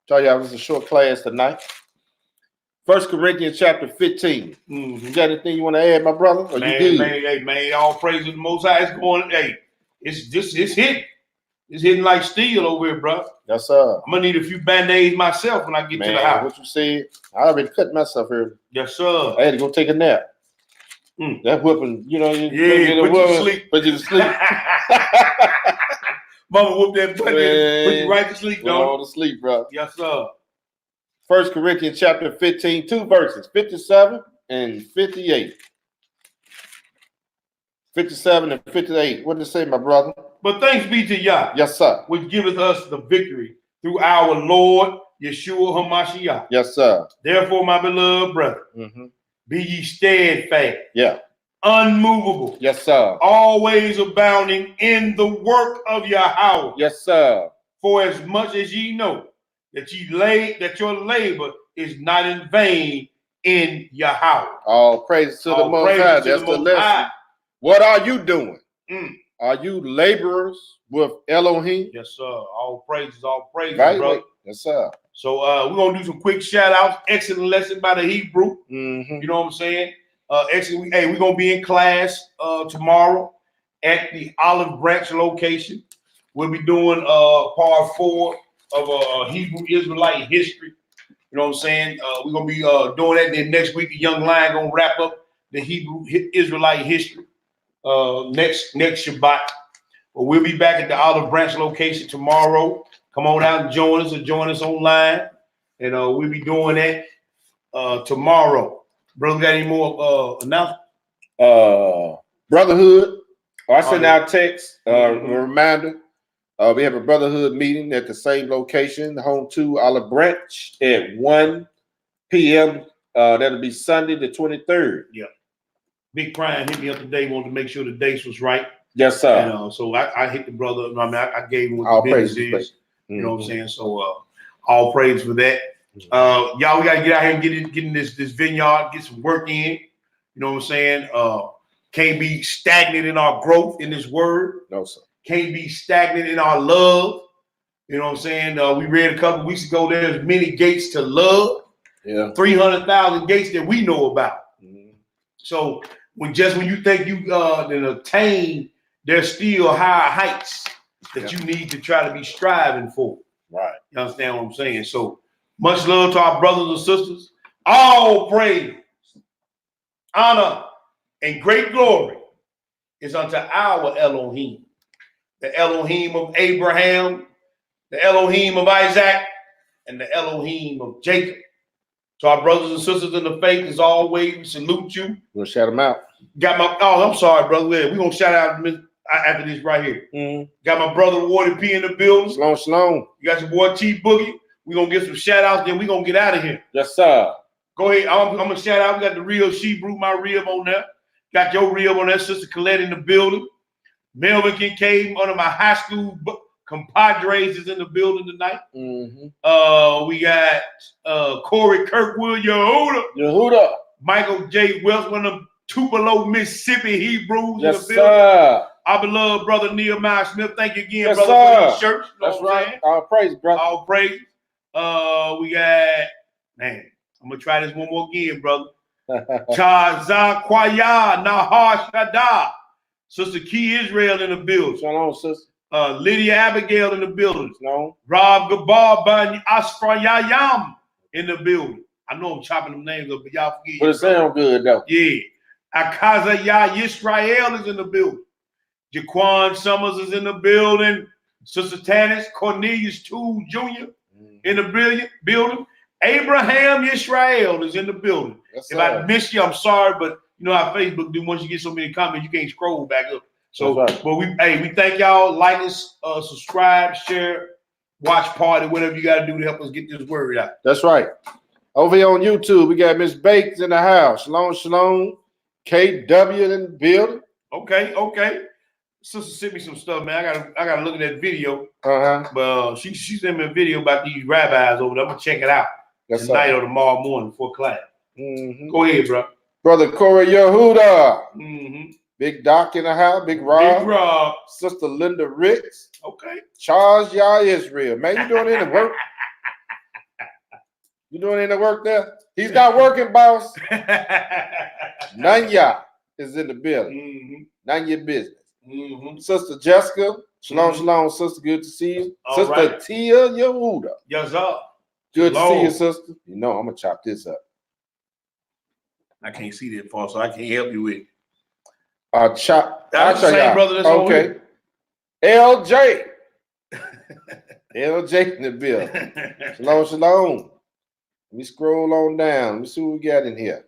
Tell y'all this is a short class tonight. 1 Corinthians chapter 15. You got anything you want to add, my brother? Or Man, all praise to the Most High. It's going, hey, it's hitting. It's hitting like steel over here, bro. Yes, sir. I'm gonna need a few band-aids myself when I get to the house. What you said? I already cut myself here. Yes, sir. I had to go take a nap. That whipping, you know, put you to sleep. Put you to sleep. Mama whoop that butt, put you right to sleep, though. To sleep, bro. Yes, sir. 1 Corinthians chapter 15, 2 verses, 57 and 58. 57 and 58. What did it say, my brother? But thanks be to Yah. Yes, sir. Which giveth us the victory through our Lord Yeshua HaMashiach. Yes, sir. Therefore, my beloved brother, be ye steadfast. Yeah. Unmovable. Yes, sir. Always abounding in the work of Yahweh. Yes, sir. For as much as ye know that your labor is not in vain in Yahweh. All praise to the Most High. That's the lesson. What are you doing? Are you laborers with Elohim? Yes, sir. All praises, right, brother. Yes, sir. So we're gonna do some quick shout outs. Excellent lesson by the Hebrew. You know what I'm saying? Excellent. We're gonna be in class tomorrow at the Olive Branch location. We'll be doing part 4 of Hebrew Israelite history. You know what I'm saying? We're gonna be doing that. Then next week, the young lion gonna wrap up the Hebrew Israelite history. Next Shabbat. But we'll be back at the Olive Branch location tomorrow. Come on out and join us, or join us online, and we'll be doing that tomorrow. Brother, got any more announcements? Brotherhood. I sent yeah. out text, a reminder. We have a brotherhood meeting at the same location, home 2 Olive Branch at 1 p.m. That'll be Sunday the 23rd. Yeah. Big Prime hit me up today, wanted to make sure the dates was right. Yes, sir. And so I hit the brother. I mean, I gave him what All the business praises, is. You know what I'm saying? So all praise for that. Y'all, we gotta get out here and get in this vineyard, get some work in. You know what I'm saying? Can't be stagnant in our growth in this word. No, sir. Can't be stagnant in our love. You know what I'm saying? We read a couple weeks ago, there's many gates to love. Yeah. 300,000 gates that we know about. So when you think you then attain, there's still higher heights that you need to try to be striving for. Right. You understand what I'm saying? So much love to our brothers and sisters. All praise, honor, and great glory is unto our Elohim. The Elohim of Abraham, the Elohim of Isaac, and the Elohim of Jacob. To our brothers and sisters in the faith, as always, we salute you. We'll shout them out. I'm sorry, brother. We're going to shout out after this right here. Got my brother Wardy P in the building. Shalom. You got your boy T Boogie. We're going to get some shout outs, then we're going to get out of here. Yes, sir. Go ahead. I'm going to shout out. We got the real She Brew, my rib on there. Got your rib on there, Sister Colette in the building. Melvin Kincaid, one of my high school compadres, is in the building tonight. We got Corey Kirkwood, Yehuda. Michael J. Wells, one of them Tupelo, Mississippi Hebrews in the building. Sir. Our beloved brother Nehemiah Smith. Thank you again, Yes, brother, sir. for your shirts. That's right. All praise, brother. All praise. We got, man, I'm going to try this one more again, brother. Chaza Kwaya Nahar Shada. Sister Key Israel in the building. Shalom, sister. Lydia Abigail in the building. No. Rob Gabar Bani Asfrayayam in the building. I know I'm chopping them names up, but y'all forget. But it sounds good, though. Yeah. Akaza Ya Yisrael is in the building. Jaquan Summers is in the building. Sister Tanis Cornelius Toole Jr. in the building. Abraham Yisrael is in the building. Yes, if I missed you, I'm sorry, but you know how Facebook do. Once you get so many comments, you can't scroll back up. So, right. But we thank y'all. Like us, subscribe, share, watch party, whatever you got to do to help us get this word out. That's right. Over here on YouTube, we got Miss Bakes in the house. Shalom. KW in the building. Okay. Sister sent me some stuff, man. I gotta look at that video. But she sent me a video about these rabbis over there. I'm gonna check it out tonight or tomorrow morning before class. Go ahead, bro. Brother Corey Yehuda. Big Doc in the house. Big Rob. Sister Linda Ricks. Okay. Charles Yah Israel. Man, you doing any work? You doing any work there? He's not working, boss. Nanya is in the building. None your business. Sister Jessica. Shalom, sister. Good to see you. All sister right. Tia Yehuda. Yes, sir. Good to see you, sister. You know, I'm going to chop this up. I can't see that far, so I can't help you with it. That's the same brother that's on here. LJ. LJ in the building. Shalom. Let me scroll on down. Let me see what we got in here.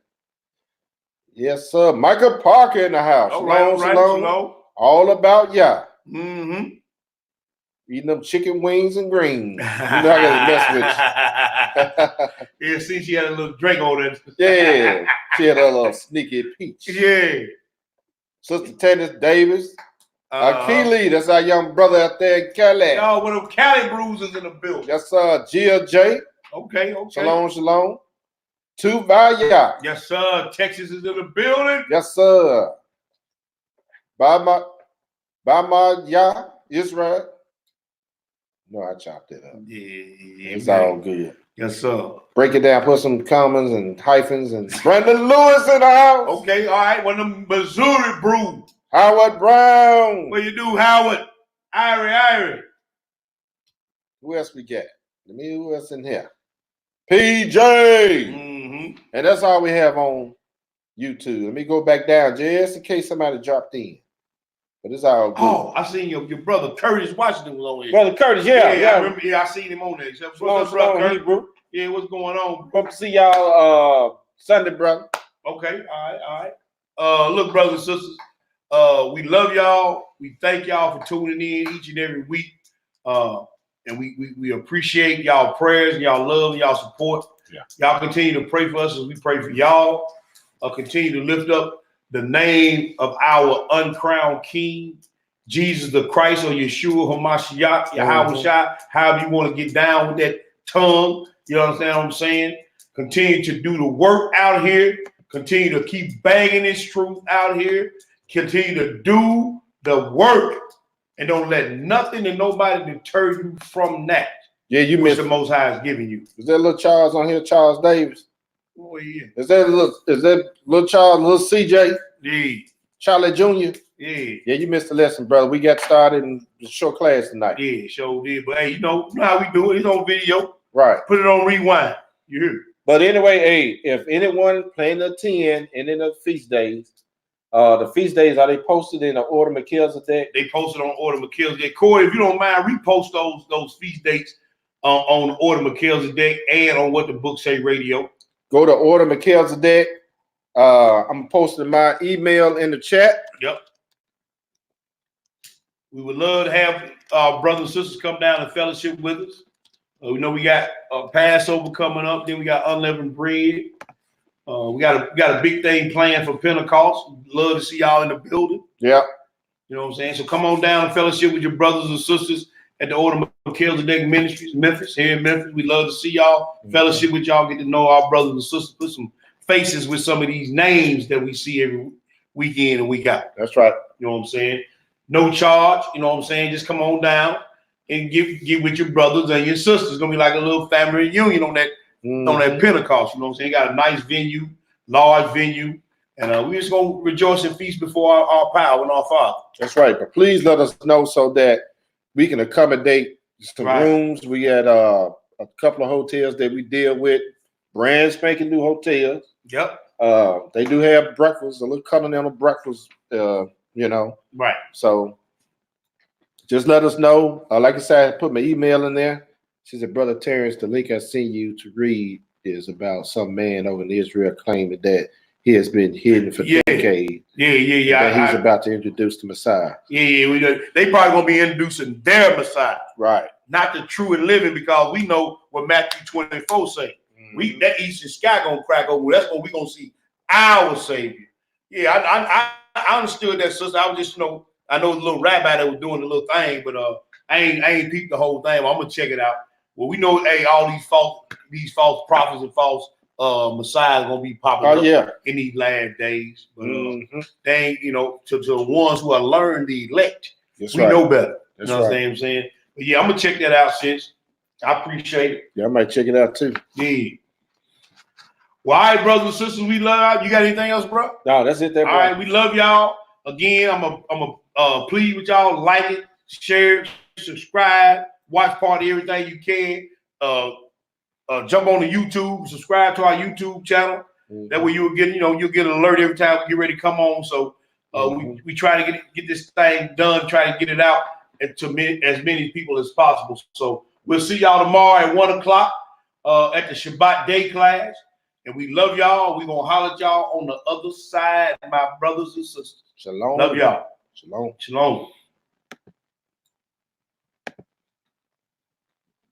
Yes, sir. Michael Parker in the house. Shalom. All about ya. Eating them chicken wings and greens. You know I gotta mess with you. Yeah, see, she had a little drink on it. Yeah, she had a little sneaky peach. Yeah. Sister Tennis Davis. Keely, that's our young brother out there in Cali. Yo, one of them Cali bruisers in the building. Yes, sir. Gia J. Okay. Shalom. Tuvaya. Yes, sir. Texas is in the building. Yes, sir. Bama Ya Israel. No, I chopped it up. Yeah. It's all good. Yes, sir. Break it down, put some commas and hyphens and Brandon Lewis in the house. Okay, all right. One of them Missouri brews. Howard Brown. What you do, Howard? Irie. Who else we got? Let me who else in here? PJ. And that's all we have on YouTube. Let me go back down just in case somebody dropped in. But it's all good. Oh, I seen your brother Curtis Washington was on here. Brother Curtis, yeah. I remember. Yeah, I seen him on there. What's up, brother Curtis? Yeah, what's going on? Hope to see y'all Sunday, brother. Okay, all right. Look, brothers and sisters, we love y'all. We thank y'all for tuning in each and every week. And we appreciate y'all prayers and y'all love and y'all support. Yeah. Y'all continue to pray for us as we pray for y'all. Continue to lift up the name of our uncrowned King, Jesus the Christ, or Yeshua Hamashiach, Yahweh Shai, however you want to get down with that tongue. You understand what I'm saying? Continue to do the work out here. Continue to keep banging this truth out here. Continue to do the work. And don't let nothing and nobody deter you from that. Yeah, you which missed the Most High is giving you. Is that little Charles on here, Charles Davis? Oh, yeah. Is that little Charles, little CJ? Yeah. Charlie Jr.? Yeah. Yeah, you missed the lesson, brother. We got started in the short class tonight. Yeah, sure did. But hey, you know how we do it. It's on video. Right. Put it on rewind. You hear me? But anyway, hey, if anyone planning to attend any of the feast days, are they posted in the order Melchizedek? They posted on order Melchizedek. Corey, if you don't mind, repost those feast dates on order Melchizedek and on What the Book Say Radio. Go to order Melchizedek. I'm posting my email in the chat. Yep. We would love to have our brothers and sisters come down and fellowship with us. We know we got Passover coming up. Then we got unleavened bread. We got a big thing planned for Pentecost. Love to see y'all in the building. Yeah. You know what I'm saying? So come on down and fellowship with your brothers and sisters at the Order Melchizedek Ministries, Memphis. Here in Memphis, we love to see y'all. Fellowship with y'all, get to know our brothers and sisters, put some faces with some of these names that we see every week in and week out. That's right. You know what I'm saying? No charge. You know what I'm saying? Just come on down and get with your brothers and your sisters. It's gonna be like a little family reunion on that Pentecost. You know what I'm saying? Got a nice venue, large venue. And we're just going to rejoice and feast before our power and our Father. That's right. But please let us know so that we can accommodate some rooms. We had a couple of hotels that we deal with, brand spanking new hotels. Yep. They do have breakfast, a little continental breakfast, you know. Right. So just let us know. Like I said, I put my email in there. She said, Brother Terrence, the link I sent you to read is about some man over in Israel claiming that he has been hidden for decades. Yeah. He's about to introduce the Messiah. Yeah. They probably gonna be introducing their Messiah, right? Not the true and living, because we know what Matthew 24 say. That eastern sky gonna crack over. That's when we gonna see our Savior. Yeah, I understood that, sister. I was just I know the little rabbi that was doing the little thing, but I ain't peeped the whole thing. Well, I'm gonna check it out. Well, we know, all these false prophets and false Messiahs gonna be popular in these last days. But they ain't, to the ones who are learned the elect, we know better. That's you know what I'm saying? But yeah, I'm gonna check that out, sis. I appreciate it. Yeah, I might check it out too. Yeah. Well, all right, brothers and sisters, we love y'all. You got anything else, bro? No, that's it there, bro. All right, we love y'all. Again, I'm a plead with y'all. Like it, share, subscribe, watch part of everything you can. Jump on the YouTube, subscribe to our YouTube channel. That way you'll get an alert every time we get ready to come on. So we try to get this thing done, try to get it out to as many people as possible. So we'll see y'all tomorrow at 1:00 at the Shabbat day class. And we love y'all. We're gonna holler at y'all on the other side, my brothers and sisters. Shalom. Love y'all. Shalom. Shalom.